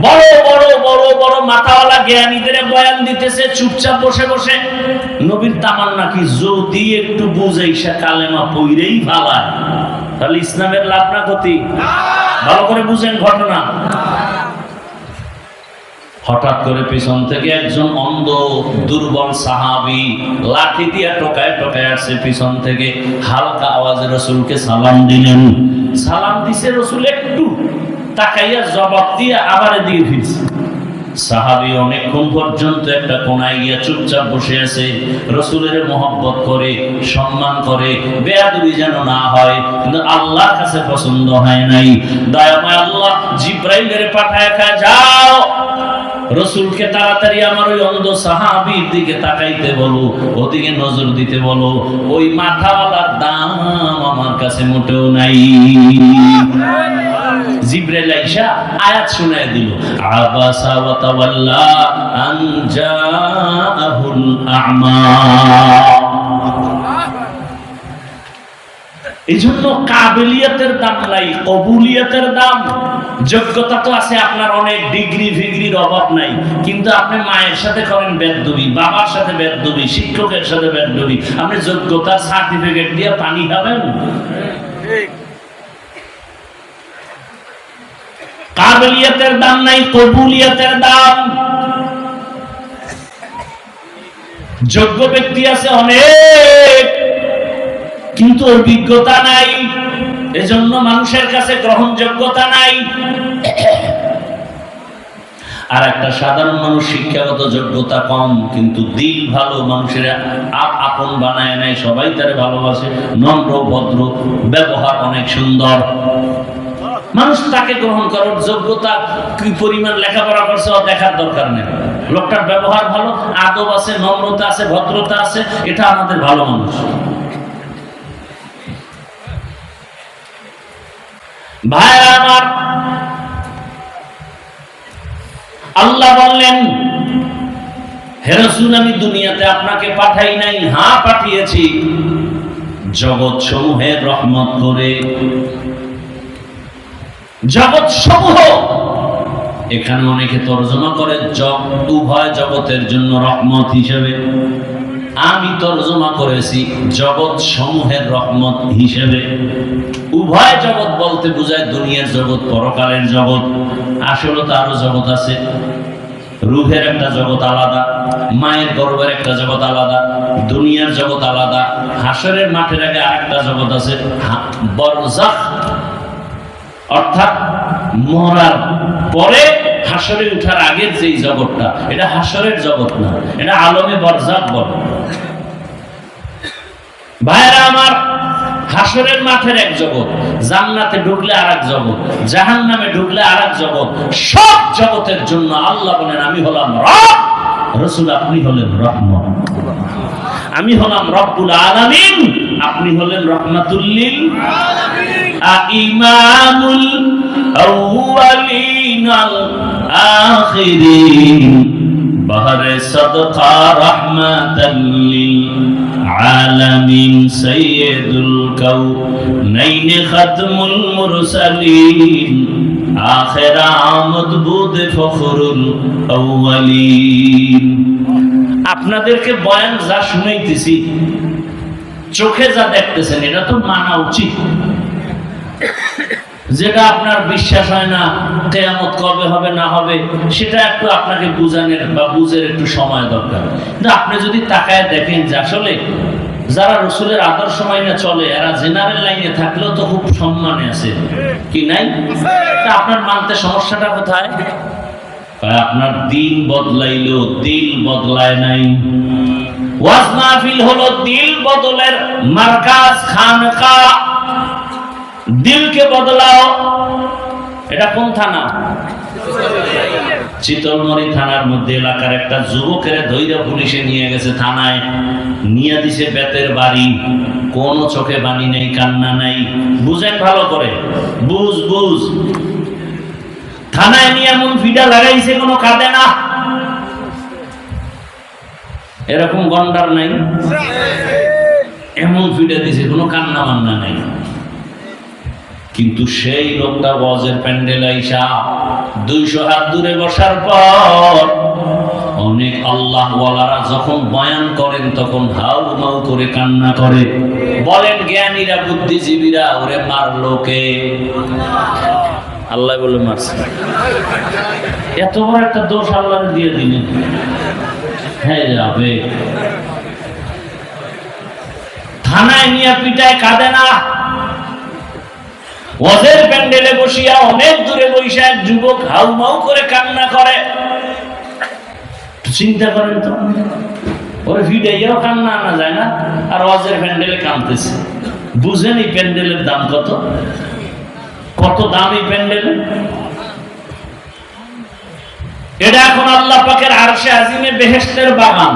বড় বড় বড় বড় মাথাওয়ালা জ্ঞানীদের বয়ান দিতেছে, চুপচাপ বসে বসে। নবীর তামান্না কি যদি একটু বুঝাইসা কালেমা পইরেই ফালায়, তাহলে ইসলামের লাভ না ক্ষতি? ভালো করে বুঝেন ঘটনা। হঠাৎ করে পিছন থেকে একজন অন্ধ দুর্বল সাহাবী লাঠি দিয়া টোকায় টোকায় আসছে পিছন থেকে, হালকা আওয়াজে রাসূলকে সালাম দিলেন। সালাম দিছে, রাসূল একটু তাকাইয়া জবাব দিয়ে আবার এদিকে ফিরছে। সাহাবী অনেকক্ষণ পর্যন্ত একটা কোনায় গিয়া চুপচাপ বসে আছে, রাসূলের মহব্বত করে, সম্মান করে, বেয়াদবি যেন না হয়, কিন্তু আল্লাহর কাছে পছন্দ হয় নাই। দয়াময় আল্লাহ জিব্রাইলের পাঠায়, যাও রসুলকে তাড়াতাড়ি আমার ওই অন্ধ সাহাবীর দিকে তাকাইতে বলো, ওদিকে নজর দিতে বলো। ওই মাথাওয়ালার দাম আমার কাছে মোটেও নাই। জিবরাইল আইসা আয়াত শুনায় দিল, আবাসা ওয়া তাওয়াল্লা আন জাআহুল আ'মা। এইজন্য কাবিলিয়াতের দাম নাই, কবুলিয়াতের দাম। যোগ্যতা তো আছে আপনার, অনেক ডিগ্রি ফিগ্রির অভাব নাই, কিন্তু আপনি মায়ের সাথে করেন বেদবি, বাবার সাথে বেদবি, শিক্ষকের সাথে বেদবি, আপনি যোগ্যতার সার্টিফিকেট দিয়ে পানি খাবেন? কাবিলিয়াতের দাম নাই, কবুলিয়াতের দাম। যোগ্য ব্যক্তি আছে অনেক, কিন্তু অভিজ্ঞতা নাই, এজন্য মানুষের কাছে গ্রহণযোগ্যতা নাই। আর একটা সাধারণ মানুষ শিক্ষাগত যোগ্যতা কম, কিন্তু দিল ভালো, মানুষের আপন বানায় নাই, সবাই তারে ভালোবাসে, নম্র ভদ্র, ব্যবহার অনেক সুন্দর, মানুষ তাকে গ্রহণ করার যোগ্যতা কি পরিমাণ লেখাপড়া করছে ও দেখার দরকার নেই। লোকটার ব্যবহার ভালো, আদব আছে, নম্রতা আছে, ভদ্রতা আছে, এটা আমাদের ভালো মানুষ। ভাইরা আমার, আল্লাহ বললেন, হে রাসূল, আমি দুনিয়াতে আপনাকে পাঠাই নাই, হ্যাঁ পাঠিয়েছি জগৎ সমূহের রহমত করে। জগৎ সমূহ, এখানে অনেকে তর্জমা করে উভয় জগতের জন্য রহমত হিসেবে, আমি তর্জমা করেছি জগৎ সমূহের রহমত হিসেবে। উভয় জগৎ বলতে বোঝায় দুনিয়ার জগৎ, পরকালের জগৎ। আসলে তো আরো জগৎ আছে, রূহের একটা জগৎ আলাদা, মায়ের গর্ভের একটা জগৎ আলাদা, দুনিয়ার জগৎ আলাদা, হাসরের মাঠের আগে আরেকটা জগৎ আছে বরজাখ, অর্থাৎ মরার পরে হাসরে উঠার আগের যেই জগৎটা, এটা হাসরের জগৎ না, এটা আলমে বরজাখ বলে। ভাইরা আমার, হাসরের মাঠের এক জগৎ, জান্নাতে ঢুকলে আরেক জগৎ, জাহান্নামে ঢুকলে আরেক জগৎ। সব জগতের জন্য আল্লাহ বলেন, আমি হলাম রব, রাসূল আপনি হলেন রহমত। আমি হলাম রব্বুল আলামিন, আপনি হলেন রহমাতুল লিল আলামিন। ইমামুল আউয়ালিন আল আখিরিন, বাহরে সাদকা রাহমাতাল লিল আলামিন, সাইয়্যিদুল কাউনাইন খাতমুল মুরসালিন, আখির আমদ বুদ ফখরুল আউয়ালিন। আপনাদেরকে বয়ান যা শুনাইতেছি, চোখে যা দেখতেছেন, এটা তো মানা উচিত। যেটা আপনার বিশ্বাস হয় না কিয়ামত কবে হবে না হবে, সেটা একটু আপনাকে বুঝানোর বা বুঝের একটু সময় দরকার। কিন্তু আপনি যদি তাকায় দেখেন যে আসলে যারা রসুলের আদর্শ মাইনে চলে, এরা জেনারেল লাইনে থাকলেও তো খুব সম্মানে আছে, কি নাই? আপনার মানতে সমস্যাটা কোথায়? আপনার দিন বদলাইলো, দিল বদলায় নাই। ওয়াজ মাহফিল হলো দিল বদলের মারকাজ, খানকা। দিলকে বদলাও। এটা কোন থানা? চিতলমারি থানার মধ্যে এলাকার একটা যুবকের ধৈর্য পুলিশে নিয়ে গেছে থানায়, নিয়ে দিছে বেতের বাড়ি, কোন চোখে বাণী নেই, কান্না নাই। বুঝেন ভালো করে, বুঝ বুঝ। থানায় নিয়ে এমন ফিডা লাগাইছে, কোনো কাঁদে না। এরকম গন্ডার নাই, এমন ফিডা দিছে, কোনো কান্না বান্না নাই। কিন্তু সেই লোকটা ওয়াজের প্যান্ডেল আইসা 200 হাত দূরে বসার পর অনেক আল্লাহ ওয়ালারা যখন বয়ান করেন তখন হাউ মাউ করে কান্না করে। বলেন জ্ঞানীরা, বুদ্ধিজীবীরা, ওরে মারলো কে? আল্লাহ বলে মারছে। এত বড় একটা দোষ আল্লাহ দিয়ে দিলেন। হ্যাঁ যাবে, থানায় নিয়ে পিটায়, কাঁদে না। ওয়াজের প্যান্ডেলে বসিয়া অনেক দূরে বসে এক যুবক হাউমাউ করে কান্না করে। চিন্তা করেন তো, ওরে ভিড়াইয়াও কান্না আনা যায় না, আর ওয়াজের প্যান্ডেলে কাঁদতেছে। বুঝেন এই প্যান্ডেলের দাম কত? কত দাম এই প্যান্ডেলে? এটা এখন আল্লাহ পাকের আরশে আজিমে বেহেশতের বাগান।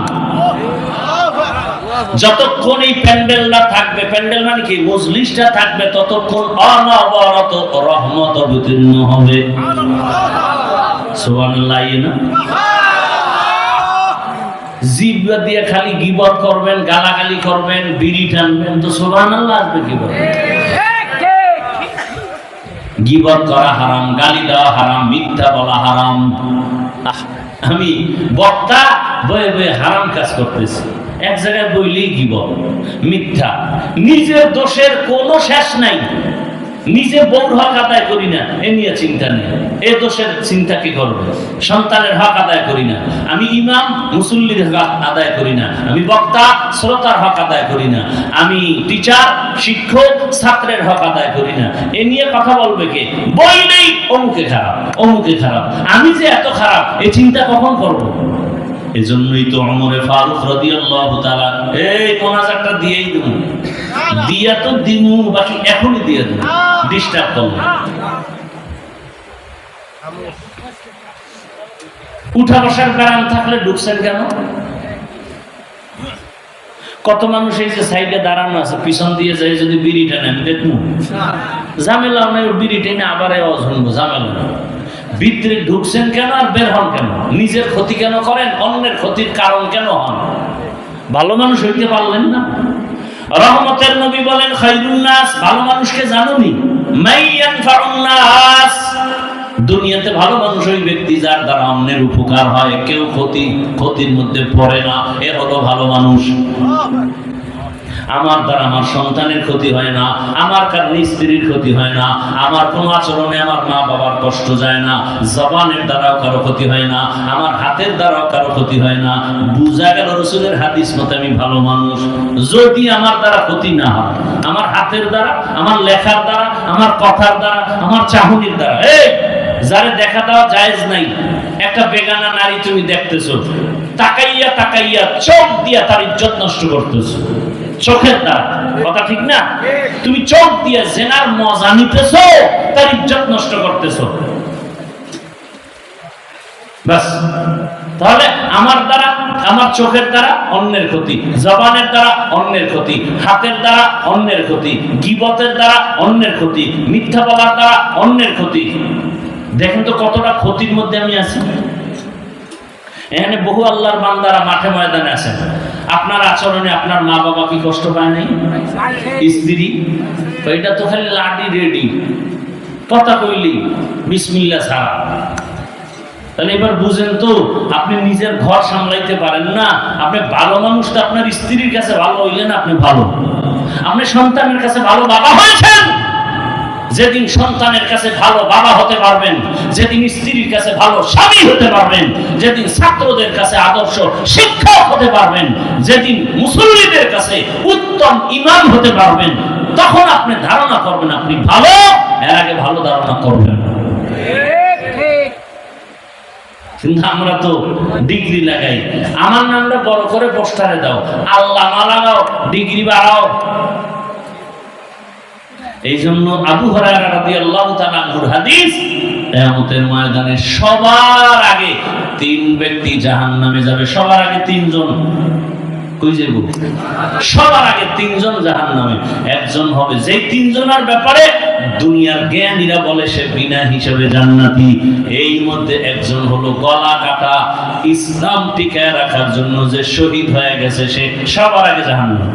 যতক্ষণ এই প্যান্ডেলটা থাকবে, প্যান্ডেল মানে কি, মজলিসটা থাকবে, ততক্ষণ অনবরত রহমত অবতীর্ণ হবে। সুবহানাল্লাহ। না জিহ্বা দিয়ে খালি গীবত করবেন, গালাগালি করবেন, বিড়ি টানবেন, তো সুবহানাল্লাহ আসবে কি বলে? গীবত করা হারাম, গালি দেওয়া হারাম, মিথ্যা বলা হারাম। আমি বক্তা বয়ে বয়ে হারাম কাজ করতেছি, এক জায়গায় বইলেই গীবত, মিথ্যা। নিজের দোষের কোনো শেষ নাই, নিজে বউর হক আদায় করি না, এ নিয়ে চিন্তা নেই, এ দোষের চিন্তা কি করবে? সন্তানের হক আদায় করি না, আমি ইমাম মুসল্লির হক আদায় করি না, আমি বক্তা শ্রোতার হক আদায় করি না, আমি টিচার শিক্ষক ছাত্রের হক আদায় করি না, এ নিয়ে কথা বলবে কে? বইলেই অমুকে খারাপ, অমুকে খারাপ, আমি যে এত খারাপ এ চিন্তা কখন করবো? এজন্যই তো ওমরে ফারুক রাদিয়াল্লাহু তাআলা এই 5000টা দিয়েই দেব, দিয়া তো দিমু, বাকি এখনই দিয়ে দেব, ডিস্টার্ব করব। উঠা বসার কারণ থাকলে ঢুকছেন কেন? কত মানুষ এই যে সাইডে দাঁড়ানো আছে, পিছন দিয়ে যায় যদি বিড়ি টানে, আমি দেখবো ঝামেলা নাই, বিড়ি টেনে আবার শুনবো, ঝামেলা নাই। ভিতরে ঢুকছেন কেন আর বের হন কেন? নিজের ক্ষতি কেন করেন? অন্যের ক্ষতির কারণ কেন হন? ভালো মানুষ হইতে পারলেন না? রহমতের নবী বলেন খায়রুন নাস, ভালো মানুষকে জানোনি? মাইয়ানফাউন নাস, দুনিয়াতে ভালো মানুষ ওই ব্যক্তি যার দ্বারা অন্যের উপকার হয়, কেউ ক্ষতির মধ্যে পড়ে না, এ হলো ভালো মানুষ। আমার দ্বারা আমার সন্তানের ক্ষতি হয় না, আমার কারণে স্ত্রীর ক্ষতি হয় না, আমার কোনো আচরণে আমার মা বাবার কষ্ট যায় না, জবানের দ্বারাও কারো ক্ষতি হয় না, আমার হাতের দ্বারাও কারো ক্ষতি হয় না। বুঝা গেল রাসূলের হাদিস মতে আমি ভালো মানুষ যদি আমার দ্বারা ক্ষতি না হয়, আমার হাতের দ্বারা, আমার লেখার দ্বারা, আমার কথার দ্বারা, আমার চাহনির দ্বারা। এই যারে দেখা দেওয়া জায়েজ নাই, একটা বেগানা নারী তুমি দেখতেছো, তাকাইয়া তাকাইয়া চোখ দিয়া তার ইজ্জত নষ্ট করতেছো, চোখের দ্বারা, কথা ঠিক না? তুমি চোখ দিয়ে জেনার মজা নিতেছো, তার ইজ্জত নষ্ট করতেছো। বাস, তাহলে আমার দ্বারা, আমার চোখের দ্বারা অন্যের ক্ষতি, জবানের দ্বারা অন্যের ক্ষতি, হাতের দ্বারা অন্যের ক্ষতি, গীবতের দ্বারা অন্যের ক্ষতি, মিথ্যা বলার দ্বারা অন্যের ক্ষতি। দেখেন তো কতটা ক্ষতির মধ্যে আমি আছি। এখানে বহু আল্লাহর বান্দারা মাঠে ময়দানে আছেন, আপনার আচরণে আপনার মা বাবা কি কষ্ট পায় নাই? স্ত্রী এটা তো খালি লাডি রেডি, কথা কইলি বিসমিল্লাহ ছাড়া। তাহলে এবার বুঝেন তো, আপনি নিজের ঘর সামলাইতে পারেন না, আপনি ভালো মানুষ তো আপনার স্ত্রীর কাছে ভালো হইলেন, আপনি ভালো, আপনি সন্তানের কাছে ভালো বাবা হয়েছেন। যেদিন সন্তানের কাছে ভালো বাবা হতে পারবেন, যেদিন স্ত্রীর কাছে ভালো স্বামী হতে পারবেন, যেদিন ছাত্রদের কাছে আদর্শ শিক্ষক হতে পারবেন, যেদিন মুসল্লিদের কাছে উত্তম ইমাম হতে পারবেন, তখন আপনি ধারণা করবেন আপনি ভালো, এর আগে ভালো ধারণা করবেন। কিন্তু আমরা তো ডিগ্রি লাগাই, আমার নামটা বড় করে পোস্টারে দাও, আল্লাহ লাগাও, ডিগ্রি বাড়াও। এই জন্য আবু হুরায়রা রাদিয়াল্লাহু তাআলা আনহুর হাদিস, কিয়ামতের ময়দানে সবার আগে 3 ব্যক্তি জাহান্নামে যাবে। সবার আগে 3 জন কই যাবে? সবার আগে 3 জন জাহান্নামে। একজন হবে, যেই 3 জনের ব্যাপারে দুনিয়ার জ্ঞানীরা বলে সে বিনা হিসাবে জান্নাতি। এই মধ্যে একজন হলো গলা কাটা, ইসলাম টিকায় রাখার জন্য যে শহীদ হয়ে গেছে, সে সবার আগে জাহান্নামে।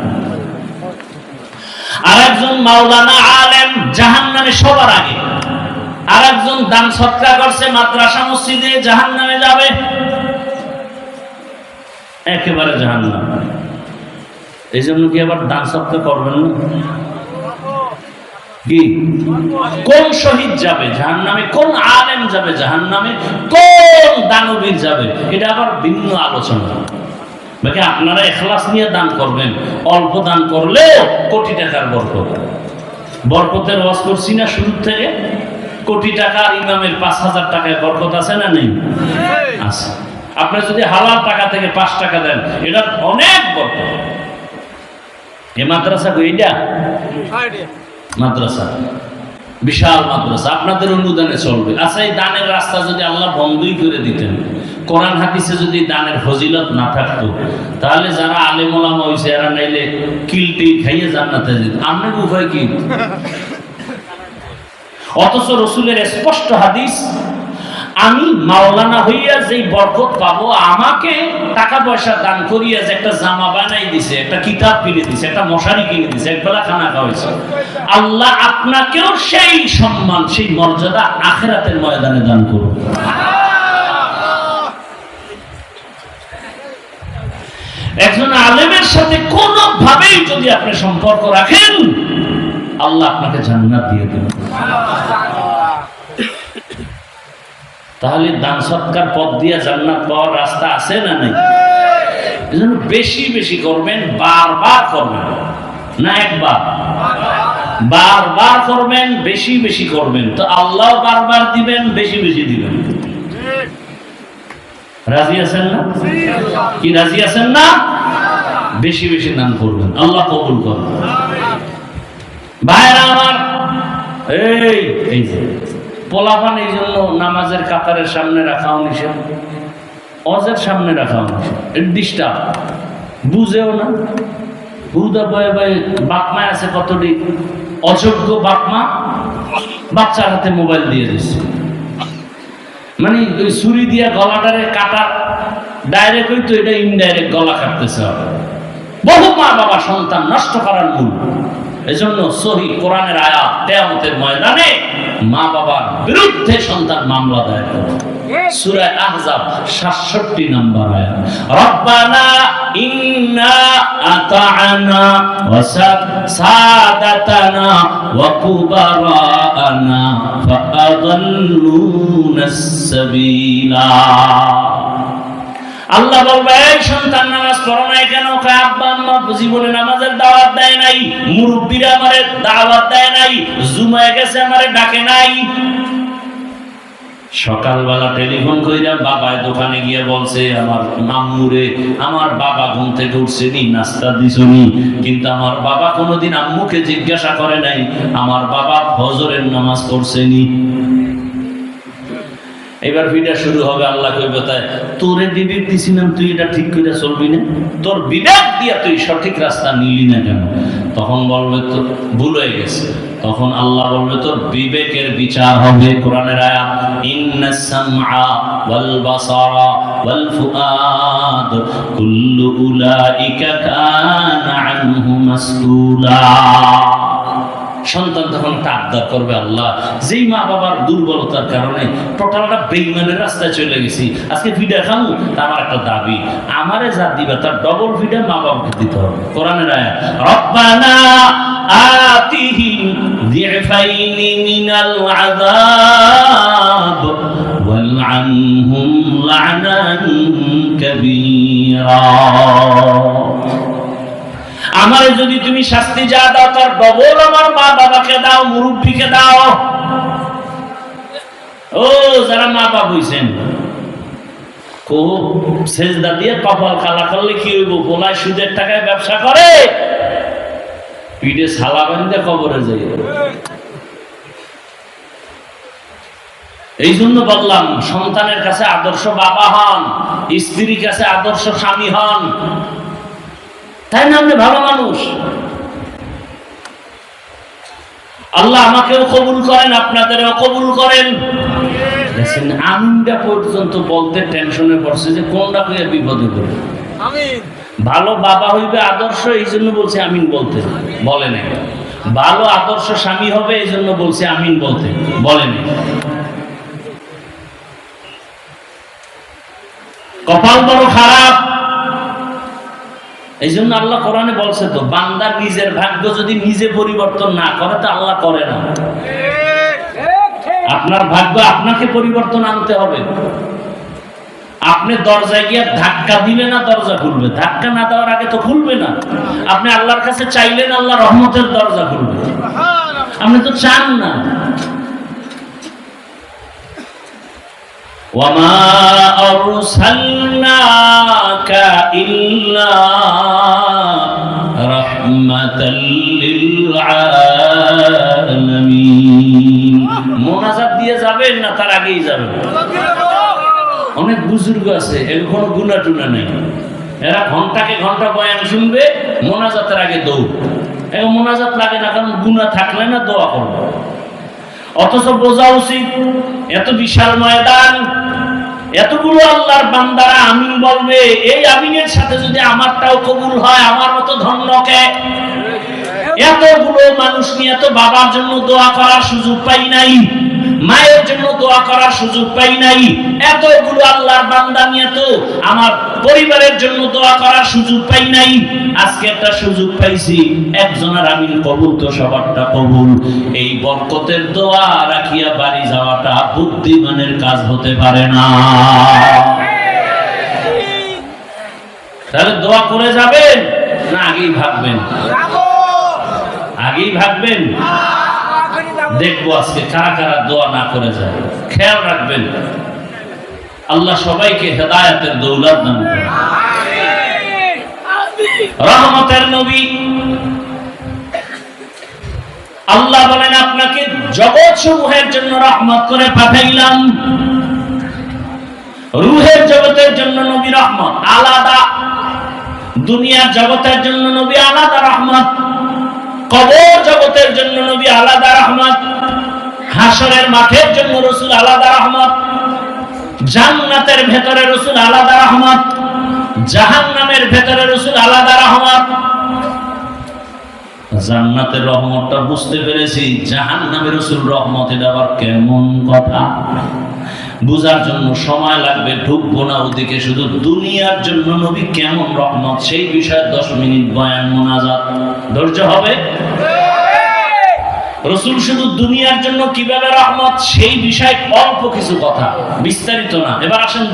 আরেকজন মাওলানা আলেম, জাহান্নামে সবার আগে। আরেকজন দান সৎকার করছে মাদ্রাসা মসজিদে, জাহান্নামে যাবে, একেবারে জাহান্নাম। এই জন্য কি আবার দান সৎকার করবেন না? কি কোন শহীদ যাবে জাহান্নামে, কোন আলেম যাবে জাহান্নামে, কোন দানবীর যাবে, এটা আবার ভিন্ন আলোচনা। বাকি আপনারা ইখলাস নিয়ে দান করবেন, অল্প দান করলে কোটি টাকার বরকত। বরকতের ওয়াজ করছি না শুরু থেকে, কোটি টাকা আর ইমামের 5000 টাকায় বরকত আছে না নেই? আছে। আপনি যদি হালাল টাকা থেকে 5 টাকা দেন, এটা অনেক বরকত। এই মাদ্রাসা কইটা মাদ্রাসা, বিশাল মাদ্রাসা, আপনাদের অনুদানে চলবে। আচ্ছা, এই দানের রাস্তা যদি আল্লাহ বন্ধই করে দিতেন, কোরআন হাদিসে যদি দানের ফজিলত না থাকতো তাহলে যারা আলেম ওলামা হইছে এরা নাইলে কিলটি খাইয়ে জান্নাতে যেত। আপনার উপায় কি? অথচ রসুলের স্পষ্ট হাদিস, আমি মাওলানা হইয়া যেই বরকত পাবো, আমাকে টাকা পয়সা দান করিয়া যে একটা জামা বানাই দিছে, একটা কিতাব কিনে দিছে, একটা মশারি কিনে দিছে, একবেলা খানা খাওয়াইছে, আল্লাহ আপনাকেও সেই সম্মান, সেই মর্যাদা আখিরাতের ময়দানে দান করুন। একজন আলেমের সাথে কোনোভাবেই যদি আপনি সম্পর্ক রাখেন, আল্লাহ আপনাকে জান্নাত দিয়ে দেবেন। তাহলে দান সৎকার পথ দিয়ে জান্নাত পাওয়ার রাস্তা আছে না নাই? এজন্য বেশি বেশি করবেন, বারবার করবেন, না একবার, বারবার করবেন, বেশি বেশি করবেন, তো আল্লাহ বারবার দিবেন, বেশি বেশি দিবেন। রাজি আছেন না? কি রাজি আছেন না? বেশি বেশি দান করবেন, আল্লাহ কবুল করবেন। ভাইরা আমার, এই যে পোলাপান, এই জন্য নামাজের কাতারের সামনে রাখাও নিষেধ, অজের সামনে রাখাও নিষেধ। এর ডিস্টার্ব, বুঝেও না, হুদা বয়ে বয়ে বাপমা আছে কতটি অযোগ্য বাপমা, বাচ্চার হাতে মোবাইল দিয়ে দিচ্ছে, মানে ওই ছুরি দিয়া গলাটারে কাটা, ডাইরেক্ট হইতো, এটা ইনডাইরেক্ট গলা কাটতেছে। বহু মা বাবা সন্তান নষ্ট করার মূল। এজন্য সহি কোরআনের আয়াত, কিয়ামতের ময়দানে মা বাবার বিরুদ্ধে সন্তান মামলা দায়ের করে। সূরা আহজাব 67 নম্বর আয়াত, রব্বানা ইন্না আতা'না ওয়া সাদাতানা ওয়া কুবারানা ফাআদাল্লুনাস সাবিলা। আল্লাহ বলবে, এই সন্তান নামাজ পড়ো নাই কেন? আব্বা আম্মা জীবনে নামাজের দাওয়াত দেয় নাই, মুরব্বীরা আমারে দাওয়াত দেয় নাই, জুমায় গেছে আমারে ডাকে নাই। সকালবেলা টেলিফোন কইরা বাবায় দোকানে গিয়ে বলছে, আমার আম্মুরে, আমার বাবা ঘুম থেকে উঠছেনি, নাস্তা দিছনি, কিন্তু আমার বাবা কোনোদিন আম্মুকে জিজ্ঞাসা করে নাই আমার বাবা ফজরের নামাজ পড়ছেনি। এবার ভিডিও শুরু হবে, আল্লাহ কইবে, তাই তোরে বিবেক দিছিলাম, তুই এটা ঠিক করে চলবি না, তোর বিবেক দিয়া তুই সঠিক রাস্তা নিলি না কেন? তখন বলবে তো ভুল হয়ে গেছে, তখন আল্লাহ বলবে তোর বিবেকের বিচার হবে। কোরআনের আয়াত, ইন্নাস সামআ ওয়াল বাসারা ওয়াল ফুআদ কুল্লু উলাইকা কানা আনহু মাসউলা। সন্তান তখন আবদার করবে, আল্লাহ, যেই মা বাবার দুর্বলতার কারণে টোটালটা বেঈমানের রাস্তায় চলে গেছি, আজকে ভিডা খাবো, তা আমার একটা দাবি, আমারে যা দিবা তার ডবল ভিডা মা বাবাকে দিতে হবে। কোরআনের আয়াত, রব্বানা আতিহিম যিফাইনি মিনাল আযাব ওয়ালআনহুম লা'নান কাবীরা। আমার যদি তুমি শাস্তি যা দাও তার ডবল আমার মা বাবাকে দাও, মুরব্বীকে দাও। ও যারা মা বাবা হইছেন, খুব সেজদা দিয়ে কপাল কালা করলে কি হইব? পোলায় সুদের টাকায় ব্যবসা করে, পিঠে ছালা বাঁধে কবরে যাই। এই জন্য বললাম, সন্তানের কাছে আদর্শ বাবা হন, স্ত্রীর কাছে আদর্শ স্বামী হন, তাই না? আপনি ভালো মানুষ, আল্লাহ আমাকেও কবুল করেন, আপনাদেরও কবুল করেন। আমিনটা পর্যন্ত বলতে টেনশনে পড়ছে যে কোনটা হইয়া বিপদে পড়ে। ভালো বাবা হইবে আদর্শ, এই জন্য বলছে আমিন বলতে, বলে নাই। ভালো আদর্শ স্বামী হবে, এই জন্য বলছে আমিন বলতে, বলে নাই। কপাল বড় খারাপ, এই জন্য আল্লাহ কোরআনে বলছে তো, বান্দা নিজের ভাগ্য যদি নিজে পরিবর্তন না করে তো আল্লাহ করে না। আপনার ভাগ্য আপনাকে পরিবর্তন আনতে হবে। আপনি দরজায় গিয়ে ধাক্কা দিলে না দরজা খুলবে, ধাক্কা না দেওয়ার আগে তো খুলবে না। আপনি আল্লাহর কাছে চাইলেন, আল্লাহ রহমতের দরজা খুলবে, আপনি তো চান না। وما أرسلناك إلا رحمة للعالمين। মোনাজাত দিয়ে যাবেন না তার আগেই যাবেন? অনেক বুজুর্গ আছে, এর কোনো গুণা টুনা নেই, এরা ঘন্টাকে ঘন্টা বয়ান শুনবে, মোনাজাতের আগে দৌড়। এখন মোনাজাত লাগে না, কারণ গুণা থাকলে না দোয়া করবে। অথচ বোঝা উচিত এত বিশাল ময়দান, এতগুলো আল্লাহর বান্দারা আমিন বলবে, এই আমিনের সাথে যদি আমারটাও কবুল হয়, আমার মতো ধন্যকে। এতগুলো মানুষ নিয়ে তো বাবার জন্য দোয়া করার সুযোগ পাই নাই, মায়ের জন্য দোয়া করার সুযোগ পাই নাই, এতগুলো আল্লাহর বান্দা নিয়ে তো আমার পরিবারের জন্য দোয়া করার সুযোগ পাই নাই। আজকে একটা সুযোগ পাইছি, একজনের আমিন কবুল তো সবারটা কবুল। এই বরকতের দোয়া রাখিয়া বাড়ি যাওয়াটা বুদ্ধিমানের কাজ হতে পারে না। তাহলে দোয়া করে যাবেন না আগেই ভাববেন? আগেই ভাববেন। দেখবো আজকে কারা কারা দোয়া না করে যায়। খেয়াল রাখবেন, আল্লাহ সবাইকে হেদায়েতের দৌলত দান করেন। রহমতের নবী আল্লাহ বলেন, আপনাকে জগৎ সমূহের জন্য রহমত করে পাঠাইলাম। রূহের জগতের জন্য নবী রহমত আলাদা, দুনিয়ার জগতের জন্য নবী আলাদা রহমত, কবর জগতের জন্য নবী আলাদা রহমত, হাসরের মাঠের জন্য রাসূল আলাদা রহমত, জান্নাতের ভেতরে রাসূল আলাদা রহমত, জাহান্নামের ভেতরে রাসূল আলাদা রহমত। জান্নাতের রহমতটা বুঝতে পেরেছি, জাহান্নামের রাসূল রহমত, এটা আবার কেমন কথা? বুঝার জন্য সময় লাগবে, ঢুকবো না ওদিকে। শুধু দুনিয়ার জন্য নবী কেমন রহমত, সেই বিষয়ে 10 মিনিট বয়ান মোনাজাত। ধৈর্য হবে? রাসূল শুধু দুনিয়ার জন্য কিভাবে রহমত, সেই বিষয়ে অল্প কিছু কথা, বিস্তারিত না। এবার আসেন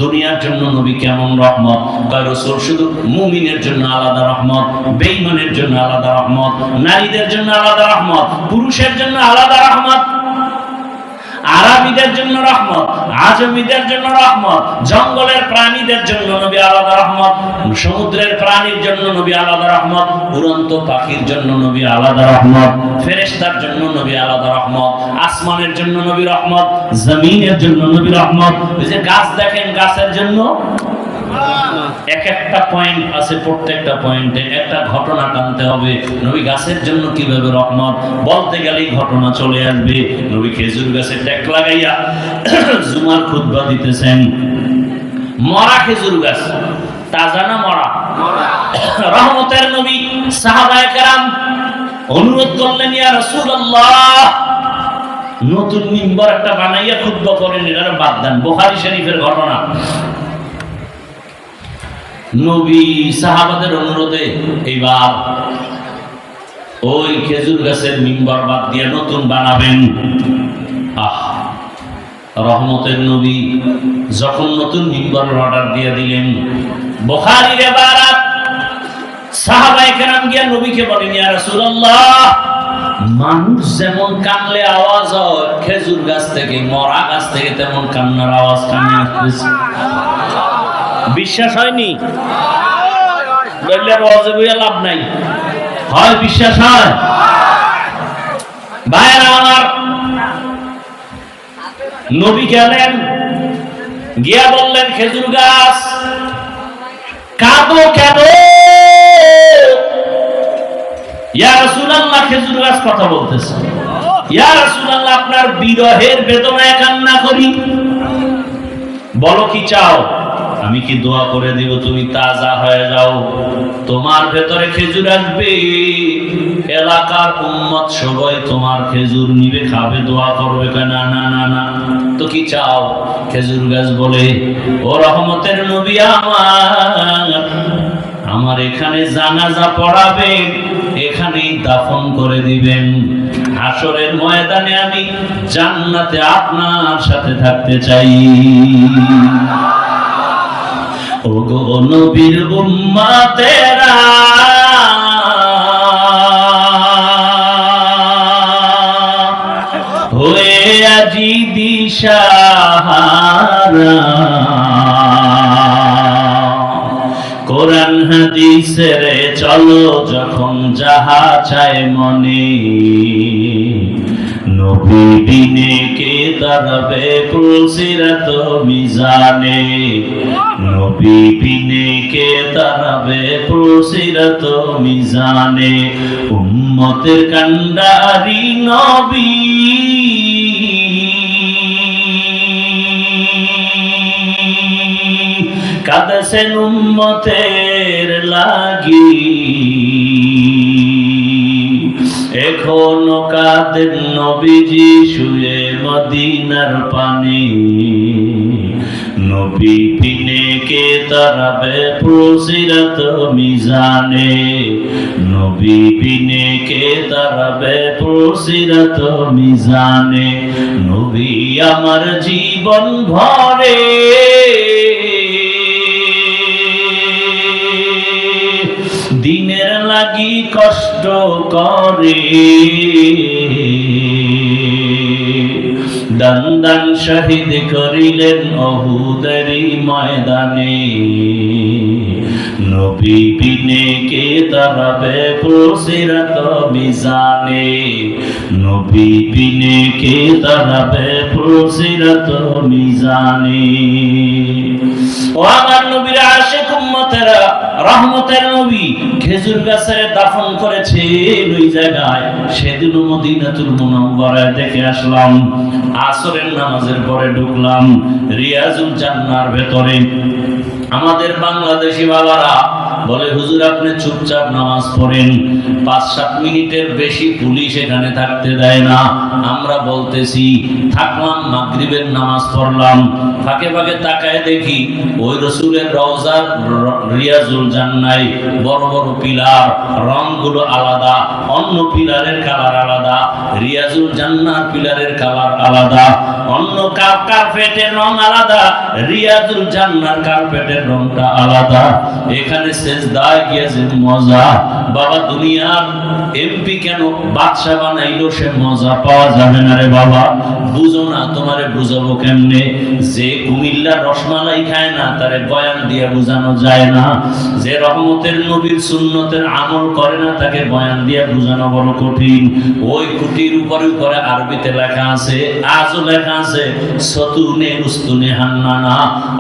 দুনিয়ার জন্য নবী কেমন রহমত। রাসূল শুধু মুমিনের জন্য আলাদা রহমত, বেঈমানের জন্য আলাদা রহমত, নারীদের জন্য আলাদা রহমত, পুরুষের জন্য আলাদা রহমত, আরবীদের জন্য রহমত, আজমিদের জন্য রহমত, জঙ্গলের প্রাণীদের জন্য নবী আলাদা রহমত, সমুদ্রের প্রাণীর জন্য নবী আলাদা রহমত, উড়ন্ত পাখির জন্য নবী আলাদা রহমত, ফেরেশতার জন্য নবী আলাদা রহমত, আসমানের জন্য নবী রহমত, জমিনের জন্য নবী রহমত। ওই যে গাছ দেখেন, গাছের জন্য এক একটা পয়েন্ট আছে, প্রত্যেকটা পয়েন্টে একটা ঘটনা টানতে হবে। নবী গাছের জন্য কিভাবে রহমত বলতে গেলেই ঘটনা চলে আসবে। নবী খেজুর গাছে ট্যাক লাগাইয়া জুমার খুতবা দিতেছেন। মরা খেজুর গাছ, তাজা না মরা? রহমতের নবী, সাহাবায়ে কেরাম অনুরোধ করলেন, ইয়া রাসূলুল্লাহ, নতুন মিম্বার একটা বানাইয়া খুতবা করেন, এটা বাদ দেন। বুখারী শরীফের ঘটনা। নবী সাহাবাদের অনুরোধে এইবার ওই খেজুর গাছের মিম্বার বাদ দিয়ে নতুন বানাবেন। রহমতের নবী যখন নতুন মিম্বারের অর্ডার দিয়ে দিলেন, বুখারীর ইবারাত, সাহাবায়ে কেরাম গিয়া নবীকে বলেন, ইয়া রাসূলুল্লাহ, মানুষ যেমন কানলে আওয়াজ হয় খেজুর গাছ থেকে, মরা গাছ থেকে তেমন কান্নার আওয়াজ কানে আসতেছে। বিশ্বাস হয়নি? বললে রওজে বইয়া লাভ নাই। হয় বিশ্বাস হয়? ভাইরা আমার, নবী গেলেন, গিয়া বললেন, খেজুর গাছ কাঁদো কেন? ইয়া রাসূলুল্লাহ, খেজুর গাছ কথা বলতেছে। ইয়া রাসূলুল্লাহ, আপনার বিরহের বেদনায় কান্না করি। বলো কি চাও? আমি কি দোয়া করে দিব তুমি তাজা হয়ে যাও? তোমার ভেতরে খেজুর আসবে, এলাকার উম্মত সবাই তোমার খেজুর নিবে, খাবে, দোয়া করবে। না না না না, তো কি চাও? খেজুর গাছ বলে, ও রহমতের নবী, আমার এখানে জানাজা পড়াবে, এখানেই দাফন করে দিবেন। হাসরের ময়দানে আমি জান্নাতে আপনার সাথে থাকতে চাই। ওগো নবীর উম্মতেরা, হয়ে আজি দিশাহারা, কোরআন হাদিসের চলো যখন যাহা চায় মনে, নবী বিনে কে দাঁড়াবে পুলসিরাত মিজানে, নবী বিনে কে দাঁড়াবে পুলসিরাত মিজানে। উম্মতের কান্ডারি নবী কাঁদেছেন উম্মতের লাগি, এখনো কাঁদেন নবীজি শুয়ে মদিনার পানি। নবী বিনে কে দাঁড়াবে পুলসিরাত মিজানে, নবী বিনে কে দাঁড়াবে পুলসিরাত মিজানে। নবী আমার জীবন ভরে দিনের লাগি কষ্ট করে, দান দান শহীদ করিলেন অহুদেরই ময়দানে। নবী বিনে কে দাঁড়াবে পুলসিরাত মিজানে, নবী বিনে কে দাঁড়াবে পুলসিরাত মিজানে। ও আমার নবীর আশিক উম্মতেরা, রহমতের নবী খেজুর গাছের দাফন করেছে ওই জায়গায়। সেদিন মদিনাতুল মুনাওয়ারায় দেখে আসলাম। আসরের নামাজের পরে ঢুকলাম রিয়াজুল জান্নার ভেতরে। আমাদের বাংলাদেশি বাবারা বলে, হুজুর আপনি চুপচাপ নামাজ পড়েন, 5-7 মিনিটের বেশি পুলিশ এখানে থাকতে দেয় না। আমরা বলতেছি থাকলাম, মাগরিবের নামাজ পড়লাম, ফাঁকে ফাঁকে তাকায় দেখি ওই রসুলের রওজার রিয়াজুল জান্নায় বড় বড় পিলার, রংগুলো আলাদা, অন্য পিলারের কালার আলাদা, রিয়াজুল জান্নার পিলারের কালার আলাদা, অন্য কার্পেটের রং আলাদা, রিয়াজুল জান্নার কার্পেটের রংটা আলাদা। এখানে সেজদায় গিয়েছে মজা। বাবা দুনিয়ার এমপি কেন বাদশা বানাইলো, সে মজা পাওয়া যাবে না রে বাবা। বুঝো না, তোমারে বুঝাবো কেমনে? যে কুমিল্লার রসমালাই খায় না তারে বয়ান দিয়ে বুঝানো যায় না। যে রহমতের নবীর সুন্নতের আমল করে না তাকে বয়ান দিয়ে বুঝানো বড় কঠিন। ওই খুঁটির উপরে উপরে আরবিতে লেখা আছে, আজও লেখা আছে সতুনে উস্তুনে হান্নানা,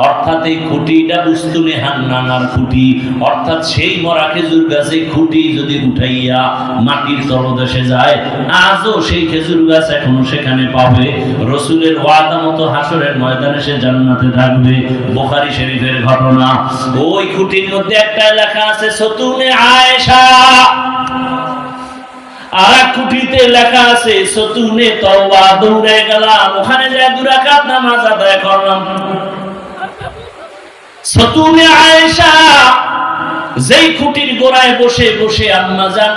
অর্থাৎ এই খুঁটিটা উস্তুনে হান্নানার খুঁটি, অর্থাৎ সেই মরা খেজুর গাছে খুঁটি যদি উঠাইয়া মাটির তলদেশে যায়, আজও সেই খেজুর গাছ এখনো সেখানে পাবে। রসুলের ওয়াদা মতো হাসরের ময়দানে সে জান্নাতে থাকবে। বুখারী শরীফের ঘটনা। ওই খুঁটির মধ্যে একটা লেখা আছে সতুনে আয়েশা, আর এক খুঁটিতে লেখা আছে সতুনে তওবা। দৌড়ে গেলাম, ওখানে যায় 2 রাকাত নামাজ আদায় করলাম। সতুনে আয়েশা, যেই খুঁটির গোড়ায় বসে বসে আম্মা জান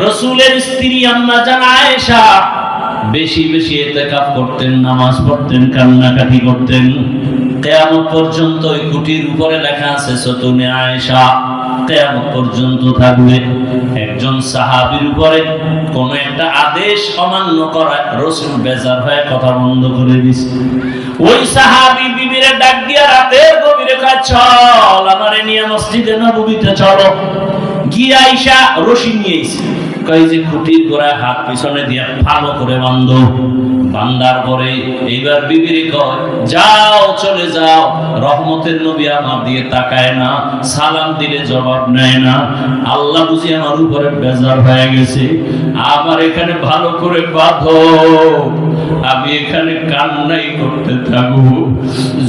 রসুলের স্ত্রী আম্মা জান আয়েশা বেশি বেশি ইতিকাফ করতেন, নামাজ পড়তেন, কান্নাকাটি করতেন। কিয়ামত পর্যন্ত ওই খুঁটির উপরে লেখা আছে সতুনে আয়েশা, কিয়ামত পর্যন্ত থাকবে। একজন সাহাবীর উপরে কোন একটা আদেশ অমান্য করা, রাসূল বেজার হয়ে কথা বন্ধ করে দিয়েছে। ওই সাহাবী বিবিরে ডাক দিয়া রাতের গভীরে কয়, চল আমারে নিয়ে মসজিদে নববীতে চলো। গিয়ে আয়েশা রশি নিয়ে এসে কয় যে খুঁটির গোড়ায় হাত পিছনে দিয়া ভালো করে বাঁধো। বান্দার পরে এইবার বিবিরে কয়, যাও চলে যাও। রহমতের নবী আমার দিয়ে তাকায় না, সালাম দিলে জবাব নেয় না। আল্লাহ বুঝি আমার উপরে বেজার হয়ে গেছে, আমার এখানে ভালো করে বাঁধো, আমি এখানে কান্নাই করতে থাকবো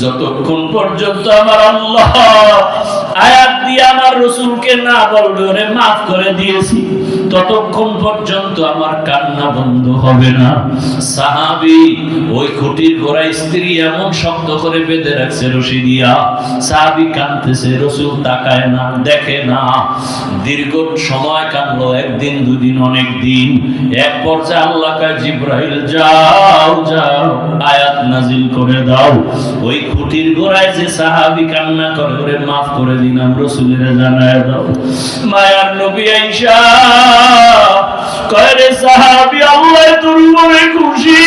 যতক্ষণ পর্যন্ত আমার আল্লাহ আয়াত দিয়ে আমার রসুলকে না বলবে ওরে মাফ করে দিয়েছি, ততক্ষণ পর্যন্ত আমার কান্না বন্ধ হবে না। সাহাবী ওই খুঁটির গোড়ায় স্ত্রী এমন শক্ত করে বেঁধে রাখছে রশি দিয়া, সাহাবী কাঁদতেছে, রসুল তাকায় না, দেখে না। দীর্ঘ সময় কাঁদলো, 1 দিন 2 দিন, অনেক দিন। এক পর্যায়ে আল্লাহ কয়, জিবরাইল যাও যাও আয়াত নাজিল করে দাও। ওই খুঁটির গোড়ায় যে সাহাবী কান্না করে ওরে মাফ করে দিলাম, রসুলের জানায় দাও। মায়ার নবী আয়েশা কয়, রে সাহাবী, আল্লাহ তোর উপরে খুশি,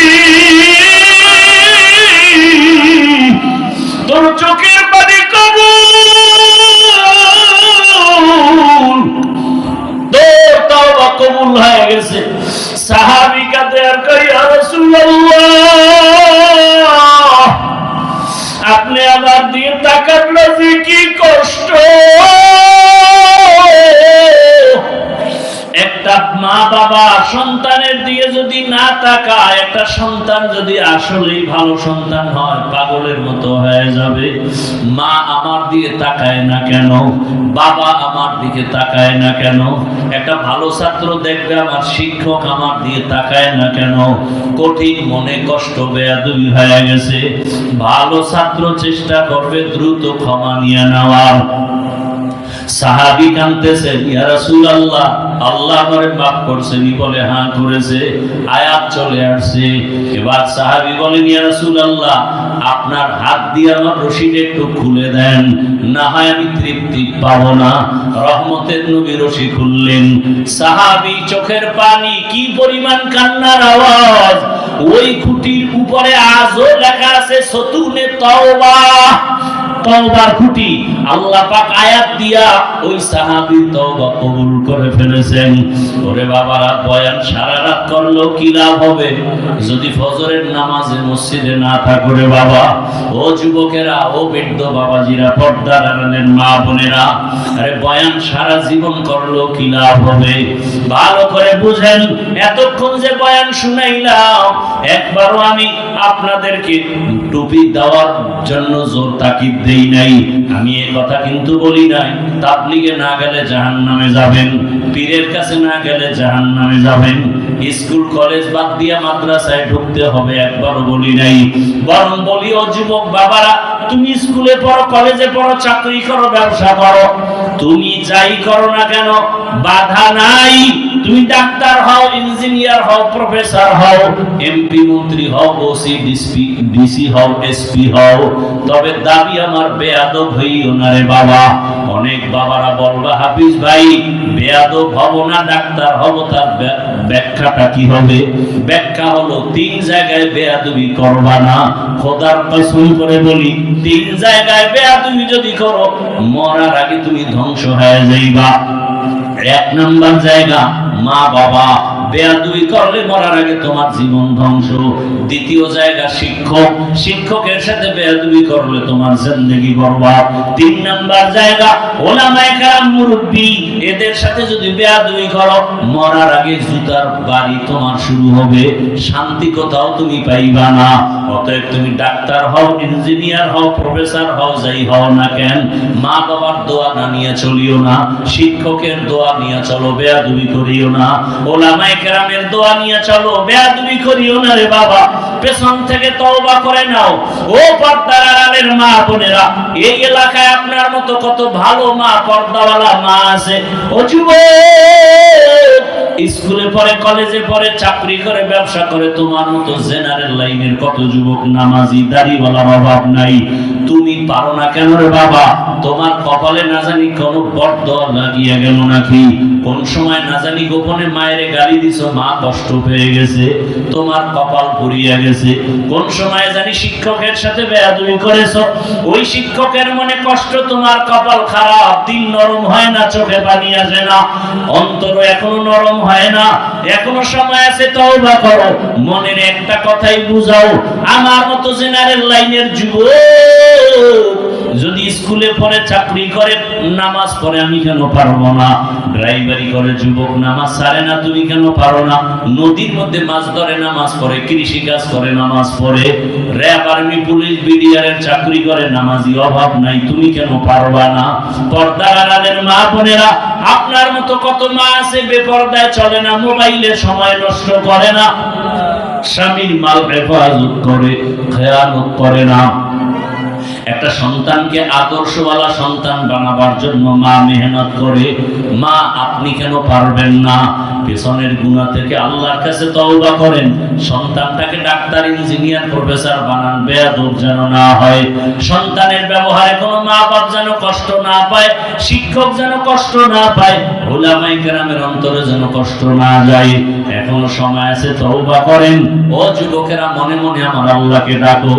তোর চোখের পানি কবুল, তোর তওবা কবুল হয়ে গেছে। সাহাবী কাঁদে আর সন্তানের দিকে যদি না তাকায়, একটা সন্তান যদি আসলেই ভালো সন্তান হয় পাগলের মতো হয়ে যাবে। মা আমার দিকে তাকায় না কেন, বাবা আমার দিকে তাকায় না কেন, একটা ভালো ছাত্র দেখবে আমার শিক্ষক আমার দিকে তাকায় না কেন, কঠিন মনে কষ্ট বেয়াদবি হয়ে গেছে। ভালো ছাত্র চেষ্টা করবে দ্রুত ক্ষমা নিয়ে নেওয়ার। সাহাবী কাঁদতেছেন, ইয়া রাসূলুল্লাহ আল্লাহ আমারে মাফ করেছেন? বলে হ্যাঁ করেছে। আয়াত চলে আসছে। এবার সাহাবী বলেন, ইয়া রাসূলুল্লাহ আপনার হাত দিয়ে আমার রশিটা একটু খুলে দেন, না হয় আমি তৃপ্তি পাবো না। রহমতের নবী রশি খুললেন। সাহাবী চোখের পানি, কি পরিমাণ কান্নার আওয়াজ! ওই খুঁটির উপরে আজও লেখা আছে সতুনে তাওবা, তওবার খুঁটি। আল্লাহ পাক আয়াত দিয়া ওই সাহাবীর তওবা কবুল করে ফেলেছেন। ওরে বাবারা, বয়ান সারা রাত করলেও কি লাভ হবে যদি ফজরের নামাজে মসজিদে না থাকো রে বাবা। ও যুবকেরা, ও বৃদ্ধ বাবাজিরা, পর্দার আড়ালের মা বোনেরা, আরে বয়ান সারা জীবন করলেও কি লাভ হবে? ভালো করে বুঝেন, এতক্ষণ যে বয়ান শুনাইলাম একবারও আমি আপনাদেরকে টুপি দেওয়ার জন্য জোর তাকিদ দেই নাই। আমি এই কথা কিন্তু বলি নাই তাবলীগে না গেলে জাহান্নামে যাবেন, পীরের কাছে না গেলে জাহান্নামে যাবেন, স্কুল কলেজ বাদ দিয়া মাদ্রাসায় ঢুকতে হবে, একবারও বলি নাই। বরং বলি, ও যুবক বাবারা, তুমি স্কুলে পড়ো, কলেজে পড়ো, চাকরি করো, ব্যবসা করো, তুমি যাই করো না কেন বাধা নাই। তুমি ডাক্তার হও, ইঞ্জিনিয়ার হও, প্রফেসর হও, এমপি মন্ত্রী হও, ওসি ডিসি হও, এসপি হও, তবে দাবি আমার বেয়াদব হইও না রে বাবা। অনেক বাবারা বলবা, হাফিজ ভাই বেয়াদব হব না, ডাক্তার হব, তার ব্যাখ্যাটা কি হবে? ব্যাখ্যা হলো, 3 জায়গায় বেয়াদবি করবা না। খোদার কসম করে বলি, 3 জায়গায় বেয়াদবি যদি করো মরার আগে তুমি ধ্বংস হয়ে যাইবা। 1 নাম্বার জায়গা মা বাবা, বেয়াদবি করলে মরার আগে তোমার জীবন ধ্বংস। 2য় জায়গা শিক্ষক, শিক্ষকের সাথে বেয়াদবি করলে তোমার জিন্দেগি বরবাদ। 3 নাম্বার জায়গা ওলামায়ে কেরাম, মুরব্বি, এদের সাথে যদি বেয়াদবি করো মরার আগে জুতার বাড়ি তোমার শুরু হবে, শান্তি কোথাও তুমি পাইবা না। অতএব তুমি ডাক্তার হও, ইঞ্জিনিয়ার হও, প্রফেসর হও, যাই হও না কেন, মা বাবার দোয়া না নিয়ে চলিও না, শিক্ষকের দোয়া নিয়ে চলো, বেয়াদবি করিও না, ওলামায়ে কেরামের দোয়া নিয়ে চলো, বেয়াদবি করিও না রে বাবা। পেছন থেকে তওবা করে নাও। ও পর্দার আড়ালের মা বোনেরা, এই এলাকায় আপনার মতো কত ভালো মা, পর্দাওয়ালা মা আছে। ও যুবক, স্কুলে পড়ে, কলেজে পড়ে, চাকরি করে, ব্যবসা করে, তোমার মতো জেনারেল লাইনের কত যুবক নামাজি, দাড়িওয়ালার অভাব নাই। তুমি পারো না কেন রে বাবা? তোমার কপালে না জানি কোন বরদোয়া লাগিয়ে গেল নাকি? কোন সময় না জানি গোপনে মায়ের গালি দিছো, মা কষ্ট পেয়ে গেছে, তোমার কপাল পুড়িয়ে গেছে। কোন সময় জানি শিক্ষকের সাথে বেয়াদবি করেছো, ওই শিক্ষকের মনে কষ্ট, তোমার কপাল খারাপ, দিল নরম হয় না, চোখে পানি আসে না, অন্তর এখনো নরম হয় না। এখনো সময় আছে, তওবা করো। মনের একটা কথাই বুঝাও, আমার মতো জেনারেল লাইনের যুবক যদি স্কুলে পড়ে, চাকরি করে, নামাজ পড়ে, আমি কেন পারবো না? ড্রাইভারি করে যুবক, নামাজ ছাড়ে না, তুমি কেন পারো না? নদীর মধ্যে মাছ ধরে, নামাজ পড়ে, কৃষি কাজ করে, নামাজ পড়ে, র্যাব, আর্মি, পুলিশ, বিডিআরের চাকরি করে, নামাজি অভাব নাই, তুমি কেন পারবা না? পর্দার আড়ালের মা বোনেরা, আপনার মতো কত মা আছে বেপরদায় চলে না, মোবাইলে সময় নষ্ট করে না, স্বামীর মাল হেফাজত করে, খেয়ানত করে না। একটা সন্তানকে আদর্শওয়ালা সন্তান বানাবার জন্য মা মেহনত করে। মা, আপনি কেন পারবেন না? পেছনের গুনাহ থেকে আল্লাহর কাছে তওবা করেন, সন্তানটাকে ডাক্তার, ইঞ্জিনিয়ার, প্রফেসর বানান, বেয়াদব যেন না হয়। সন্তানের ব্যবহারে কোনো মা বাপ যেন কষ্ট না পায়, শিক্ষক যেন কষ্ট না পায়, ওলামায়ে কেরামের অন্তরে যেন কষ্ট না যায়। এখনো সময় আছে, তওবা করেন। ও যুবকেরা, মনে মনে আমার আল্লাহকে ডাকো।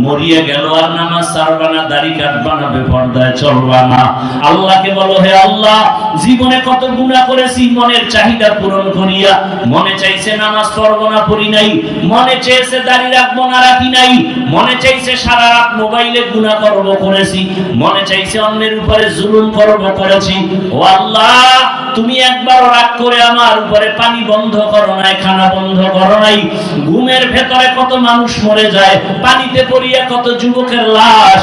মরিয়ে গেল আর নামাজ ছাড়বা না, দাড়ি কাটবা না, বেপরদায় চলবা না। আল্লাহকে বলো, হে আল্লাহ, জীবনে কত গুনাহ করেছি, মনের চাহিদা পূরণ স্মরণ করিয়া মনে চাইছে নামাজ পড়বো না পড়ি নাই, মনে চেয়েছে দাড়ি রাখবো না রাখি নাই, মনে চাইছে সারা রাত মোবাইলে গুনাহ করবো করেছি, মনে চাইছে অন্যের উপরে জুলুম করবো করেছি। ও আল্লাহ, তুমি একবার রাগ করে আমার উপরে পানি বন্ধ করো নাই, খানা বন্ধ করো নাই। ঘুমের ভেতরে কত মানুষ মরে যায়, পানিতে পড়িয়া কত যুবকের লাশ,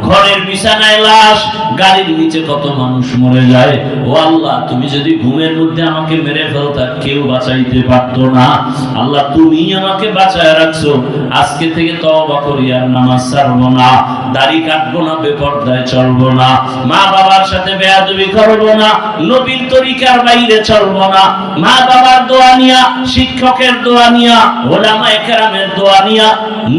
ঘরের বিছানায় লাশ, গাড়ির নিচে কত মানুষ মরে যায়। ও আল্লাহ, তুমি যদি ঘুমের মধ্যে আমাকে মেরে ফেলতা কেউ বাঁচাইতে পারতো না। আল্লাহ, তুমি আমাকে বাঁচায় রাখছো। আজকে থেকে তওবা করি আর নামাজ ছাড়বো না, দাড়ি কাটবো না, বেপরদায় চলবো না, মা বাবার সাথে বেয়াদবি করবো না, নবীর তরিকার বাইরে চলবো না, মা বাবার দোয়া নিয়া, শিক্ষকের দোয়া নিয়া, ওলামায়ে কেরামের দোয়া নিয়া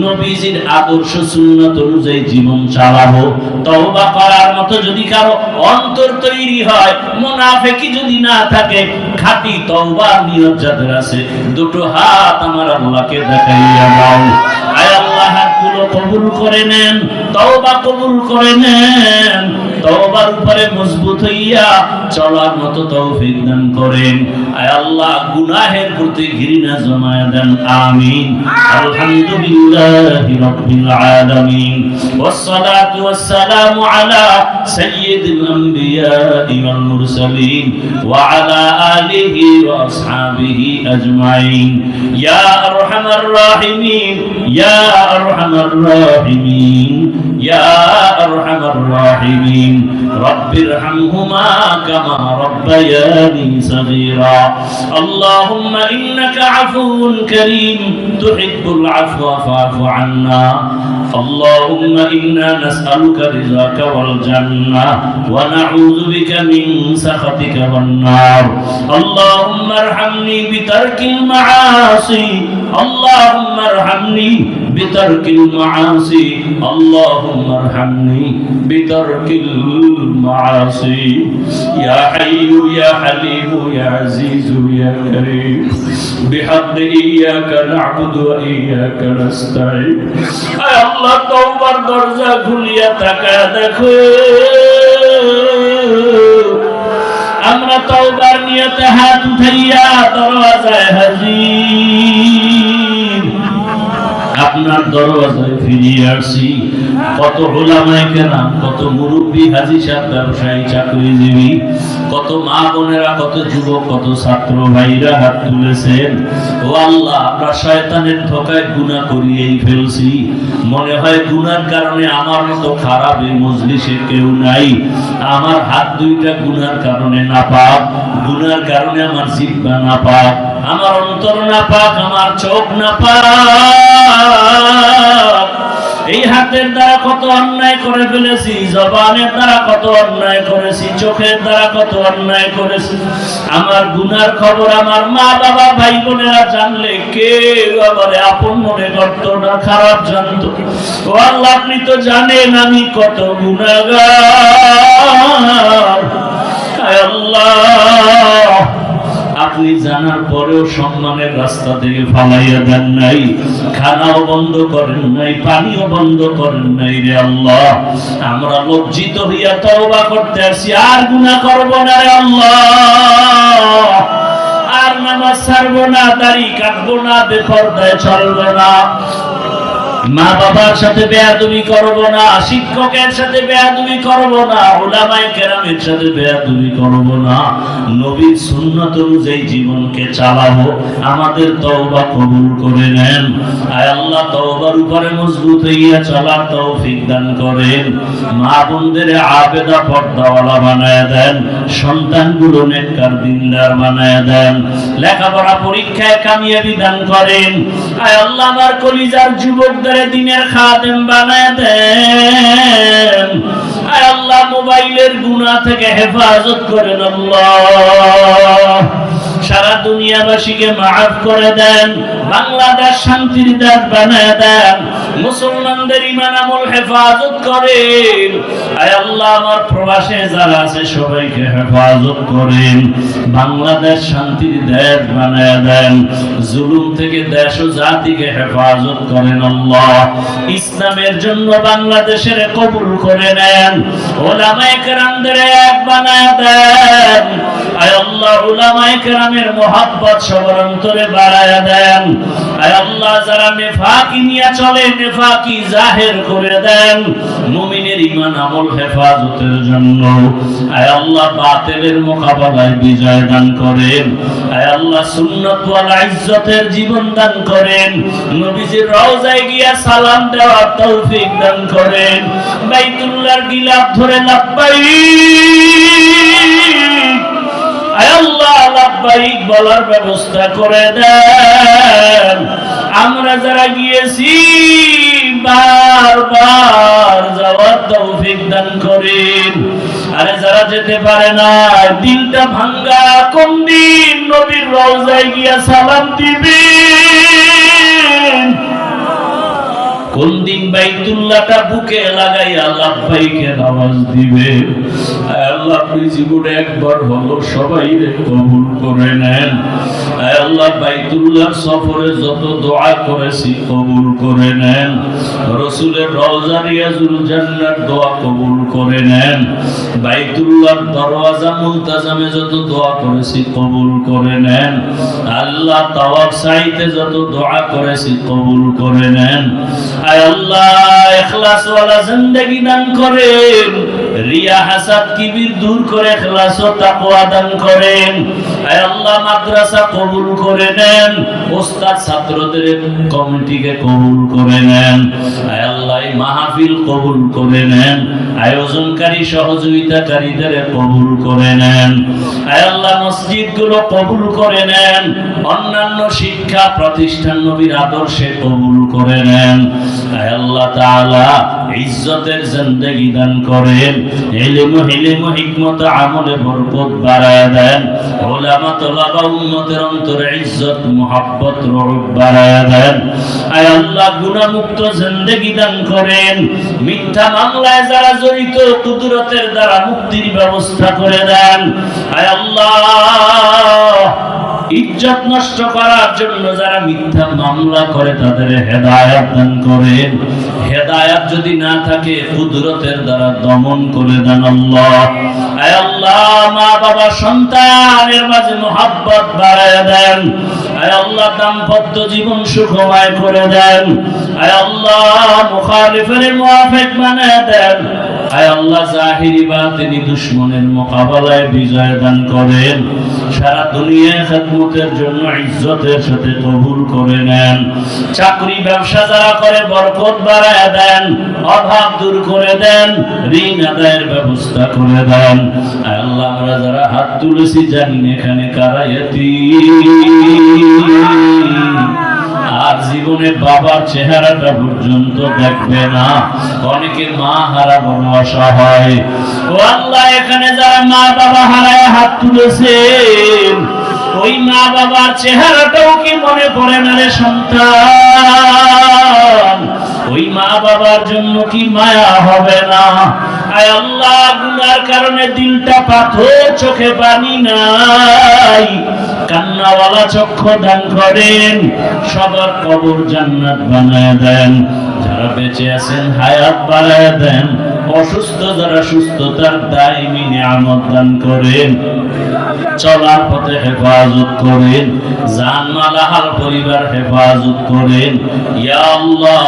নবীজির আদর্শ সুন্নাত অনুযায়ী জীবন চালাবো। তওবা করার মতো যদি কারো অন্তর তৈরি হয়, মুনাফিকি যদি না থাকে, খাঁটি তওবার নিয়ত যাদের আছে, দুটো হাত আমার আল্লাহকে দেখাইয়া দাও। আয় আল্লাহ, হাতগুলো কবুল করে নেন, তওবা কবুল করে নেন, তওবার উপরে মজবুত হইয়া চলার মতো তৌফিক দান করেন। আয় আল্লাহ, গুনাহের প্রতি ঘৃণা জমায়া দেন। আমিন। আলহামদুলিল্লাহি রাব্বিল আলামিন, ওয়াসসালাতু ওয়াসসালামু আলা সাইয়্যিদিল আমবিয়াই ওয়াল মুরসালিন ওয়া আলা আলিহি ওয়া আসহাবিহি আজমাইন। ইয়া আরহামার রাহিমিন, ইয়া আরহামার রাহিমিন, ইয়া আরহামার রাহিমিন। রব্বিরহামহুমা কামা রাব্বায়ানি সগীরা। আল্লাহুম্মা ইন্নাকা আফুউন কারীম তুহিব্বুল আফওয়া ফা'ফু আন্না। আল্লাহুম্মা ইন্না নাসআলুকা রিযাকা ওয়াল জান্নাহ ওয়া নাউযু বিকা মিন সাখাতিকা ওয়ান নার। আল্লাহুম্মা আরহামনি বিতারকিল মাআসি। আল্লাহুম্মা আরহামনি বিতারকিল মাআসি। আল্লাহুম্মা আরহামনি বিতারকিল মাআসি। ইয়া হাইয়্যু ইয়া হালিমু ইয়া আজিজু ইয়া কারীম বিহাক্কি ইয়াকা না'বুদু ওয়া ইয়াকা নাস্তাঈন। আয় আল্লাহ, তওবার দরজা খুলিয়া তাকায়া দেখো, আমরা তওবার নিয়তে হাত উঠাইয়া দরওয়াজায় হাজির, আপনার দরওয়াজায় ফিরিয়ে আসছি। কত উলামায়ে কেরাম, কত মুরব্বী, হাজী সাহেব, ব্যবসায়ী, চাকরিজীবী, কত মা বোনেরা, কত যুবক, কত ছাত্র ভাইরা হাত তুলেছেন। ও আল্লাহ, আমরা শয়তানের ধোঁকায় গুনাহ করিয়েই ফেলছি। মনে হয় গুনার কারণে আমার মতো খারাপ এই মজলিসে কেউ নাই। আমার হাত দুইটা গুনার কারণে নাপাক, গুনার কারণে আমার জিহ্বা নাপাক, আমার অন্তর নাপাক, আমার চোখ নাপাক। এই হাতের দ্বারা কত অন্যায় করে ফেলেছি, জবানের দ্বারা কত অন্যায় করেছি, চোখের দ্বারা কত অন্যায় করেছি। আমার গুনার খবর আমার মা বাবা ভাই বোনেরা জানলে কেউ আমার আপন মনে করত না, খারাপ জানতো। ও আল্লাহ, আপনি তো জানেন আমি কত গুনাহগার। আয় আল্লাহ, আপনি জানার পরেও সম্মানের রাস্তা থেকে ফালাইয়া দেন নাই, খানাও বন্ধ করেন নাই, পানিও বন্ধ করেন নাই। রে আল্লাহ, আমরা লজ্জিত হইয়া তওবা করতে আসি, আর গুনাহ করব না। রে আল্লাহ, আর নামাজ ছাড়বো না, দাড়ি কাটবো না, বেপরদায় চলবো না, মা বাবার সাথে বেয়াদবি করব না, শিক্ষকের সাথে বেয়াদবি করব না, উলামায়ে কেরামের সাথে বেয়াদবি করব না, নবীর সুন্নাত অনুযায়ী জীবনকে চালাবো। আমাদের তওবা কবুল করে নেন। আয় আল্লাহ, তওবার উপরে মজবুত হইয়া চলার তৌফিক দান করেন। মা বোনদের আবেদা পর্দাওয়ালা বানায় দেন, সন্তানগুলো নেককার দিনদার বানায় দেন, লেখাপড়া পরীক্ষায় কামিয়াবি দান করেন। আয় আল্লাহ, আমার কলিজার যুবকদের দিনের খাদেম বানায় দেন। আয় আল্লাহ, মোবাইলের গুনাহ থেকে হেফাজত করেন। আল্লাহ, সারা দুনিয়াবাসীকে মাফ করে দেন, বাংলাদেশ শান্তির দেশ বানায় দেন, মুসলমানদের ঈমান আমল হেফাজত করেন। আয় আল্লাহ, আমার প্রবাসে যারা আছে সবাইকে হেফাজত করেন, বাংলাদেশ শান্তির দেশ বানায় দেন, জুলুম থেকে দেশ ও জাতিকে হেফাজত করেন। আল্লাহ, ইসলামের জন্য বাংলাদেশের কবুল করে নেন, উলামায়ে কেরামদের এক বানায় দেন। আয় আল্লাহ, আল্লাহ উলামায়ে কেরামের মুহাব্বত সবার অন্তরে বাড়ায়া দেন। আয় আল্লাহ যারা নেফাকি নিয়ে চলে নেফাকি জাহির করে দেন। মুমিনের ঈমান আমল হেফাজতের জন্য আয় আল্লাহ বাতিলের মোকাবেলায় বিজয় দান করেন। আয় আল্লাহ সুন্নাত ওয়াল ইজ্জতের জীবন দান করেন। নবীজির রওজায় গিয়া সালাম দেওয়ার তৌফিক দান করেন। বাইতুল্লাহর গিলাফ ধরে লাব্বাইক আয় আল্লাহ লাব্বাইক বলার ব্যবস্থা করে দেন। আমরা যারা গিয়েছি বারবার যাওয়ার তৌফিক দান করেন। আরে যারা যেতে পারে না দিলটা ভাঙ্গা কোন দিন নবীর রওজায় গিয়া সালাম দিবেন, কোন দিন বাইতুল্লাহটা বুকে লাগাইয়া লাব্বাইকের আওয়াজ দিবে। আল্লাহ আপনি জীবনে একবার হলো সবাই কবুল করে নেন। আল্লাহ বাইতুল্লাহ সফরে যত দোয়া করেছি কবুল করে নেন। রাসূলের রওজা রিয়াজুল জান্নাত দোয়া কবুল করে নেন। বাইতুল্লাহর দরওয়াজা মুলতাজামে যত দোয়া করেছি কবুল করে নেন। আল্লাহ তাওয়াফ সাইতে যত দোয়া করেছি কবুল করে নেন। আয় আল্লাহ ইখলাস ওয়ালা জিন্দেগি দান করেন। রিয়া হাসাদ কিবির দূর করে ইখলাস ও তাকওয়া দান করেন। আয় আল্লাহ মাদ্রাসা কবুল করে নেন। ওস্তাদ ছাত্রদের কমিটিকে কবুল করে নেন। আয় আল্লাহ এই মাহফিল কবুল করে নেন। আয়োজনকারী সহযোগিতাকারীদের কবুল করে নেন। আয় আল্লাহ মসজিদগুলো কবুল করে নেন। অন্যান্য শিক্ষা প্রতিষ্ঠান নবীর আদর্শে কবুল করে নেন। আয় আল্লাহ তাআলা ইজ্জতের জিন্দেগি দান করেন। ইলম হিকমত আমলে বরকত বাড়ায় দেন। উলামা তোলাবা উম্মতের অন্তরে ইজ্জত মুহাব্বত রূপ বাড়ায় দেন। আয় আল্লাহ গুনাহমুক্ত জিন্দেগি দান করেন। মিথ্যা মামলায় যারা জড়িত কুদরতের দ্বারা মুক্তির ব্যবস্থা করে দেন। আয় আল্লাহ ইজ্জত নষ্ট করার জন্য যারা মিথ্যা মামলা করে তাদের হেদায়েত দান করেন। হেদায়েত যদি না থাকে কুদরতের দ্বারা দমন করে দেন আল্লাহ। আয় আল্লাহ মা বাবা সন্তানের মাঝে মুহাব্বত বাড়ায় দেন। আয় আল্লাহ দাম্পত্য জীবন সুখময় করে দেন। আয় আল্লাহ মুখালিফের মুওয়াফিক বানায় দেন। আয় আল্লাহ জাহিরি বাতিনি দুশমনের মোকাবেলায় বিজয় দান করেন। সারা দুনিয়ায় খিদমতের জন্য ইজ্জতের সাথে কবুল করে নেন। চাকরি ব্যবসা যারা করে বরকত বাড়ায় দেন। অভাব দূর করে দেন। ঋণ আদায়ের ব্যবস্থা করে দেন। আয় আল্লাহ আমরা যারা হাত তুলেছি জানি এখানে কারা ইয়াতীম, আর জীবনে বাবার চেহারাটা পর্যন্ত দেখবে না। অনেকে মা হারা বড় অসহায়। ও আল্লাহ এখানে যারা মা বাবা হারায় হাত তুলেছেন ওই মা বাবার চেহারাটাও কি মনে পড়ে না রে সন্তান? ওই মা বাবার জন্য কি মায়া হবে না? আয় আল্লাহ গুনার কারণে দিলটা পাথর, চোখে পানি নাই, কান্নাওয়ালা চক্ষু দান করেন। সবার কবর জান্নাত বানায় দেন। যারা বেঁচে আছেন হায়াত বাড়ায় দেন। অসুস্থ যারা সুস্থতার দাইমি নিয়ামত দান করেন। চলার পথে হেফাজত করেন। জানমাল আহাল পরিবার হেফাজত করেন। ইয়া আল্লাহ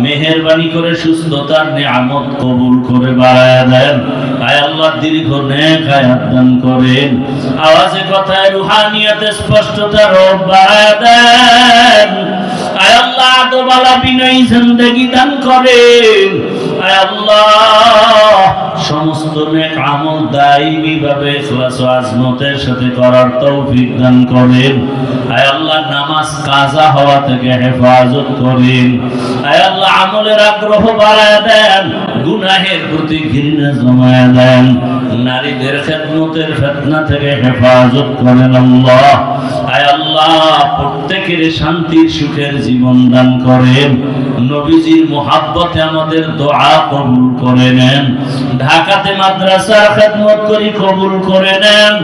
মেহেরবানি করে সুস্থতার নিয়ামত কবুল করে বাড়ায় দেন। আয় আল্লাহ দীর্ঘ নেক হায়াত দান করেন। আওয়াজে কথায় রুহানিয়াতে স্পষ্টতা রব বাড়ায় দেন। আয় আল্লাহ আদবালা বিনয়ী জিন্দেগি দান করেন। আয় আল্লাহ সমস্ত নেক আমল দায়ী ভাবে ইখলাস ও আজমতের সাথে করার তৌফিক দান করেন। আয় আল্লাহ নামাজ কাজা হওয়া থেকে হেফাজত করেন। আয় আল্লাহ আমলের আগ্রহ বাড়ায় দেন। গুনাহের প্রতি ঘৃণা জমায় দেন। নারীদের খেদমতের ফিতনা থেকে হেফাজত করেন আল্লাহ। আয় আল্লাহ প্রত্যেকের শান্তির সুখের জীবন দান করেন। নবীজির মুহাব্বতে আমাদের দোয়া কবুল করে নেন। ঢাকাতে মাদ্রাসার খেদমত করি কবুল করে নেন।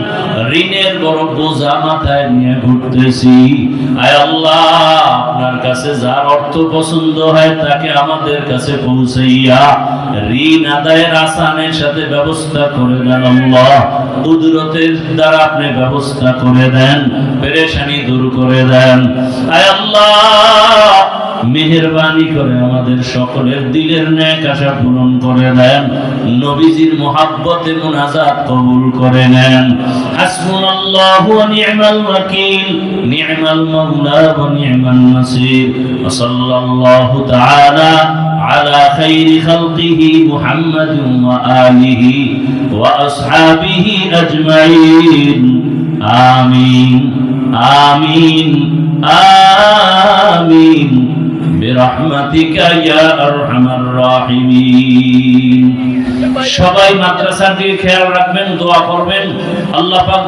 ঋণের বড় বোঝা মাথায় নিয়ে ঘুরতেছি। আয় আল্লাহ আপনার কাছে যার অর্থ পছন্দ হয় তাকে আমাদের কাছে পৌঁছাইয়া ঋণ আদায়ের আসানের সাথে ব্যবস্থা করে দেন আল্লাহ। কুদরতের দ্বারা আপনি ব্যবস্থা করে দেন, পেরেশানি দূর করে দেন। আয় আল্লাহ, মেহেরবানি করে আমাদের সকলের দিলের নেক আশা পূরণ করে দেন, নবীজির মুহাব্বতে মুনাজাত কবুল করে নেন। হাসবুনাল্লাহু ওয়া নি'মাল ওয়াকিল, নি'মাল মাওলা ওয়া নি'মান নাসির। ওয়া সাল্লাল্লাহু তাআলা আলা খাইরি খালকিহি মুহাম্মাদিন ওয়া আলিহি ওয়া আসহাবিহি আজমাইন। আমিন আমিন আমিন বিরহমাতিকা ইয়া আরহামার রাহিমিন। সবাই মাদ্রাসার দিকে খেয়াল রাখবেন, দোয়া করবেন। আল্লাহ পাক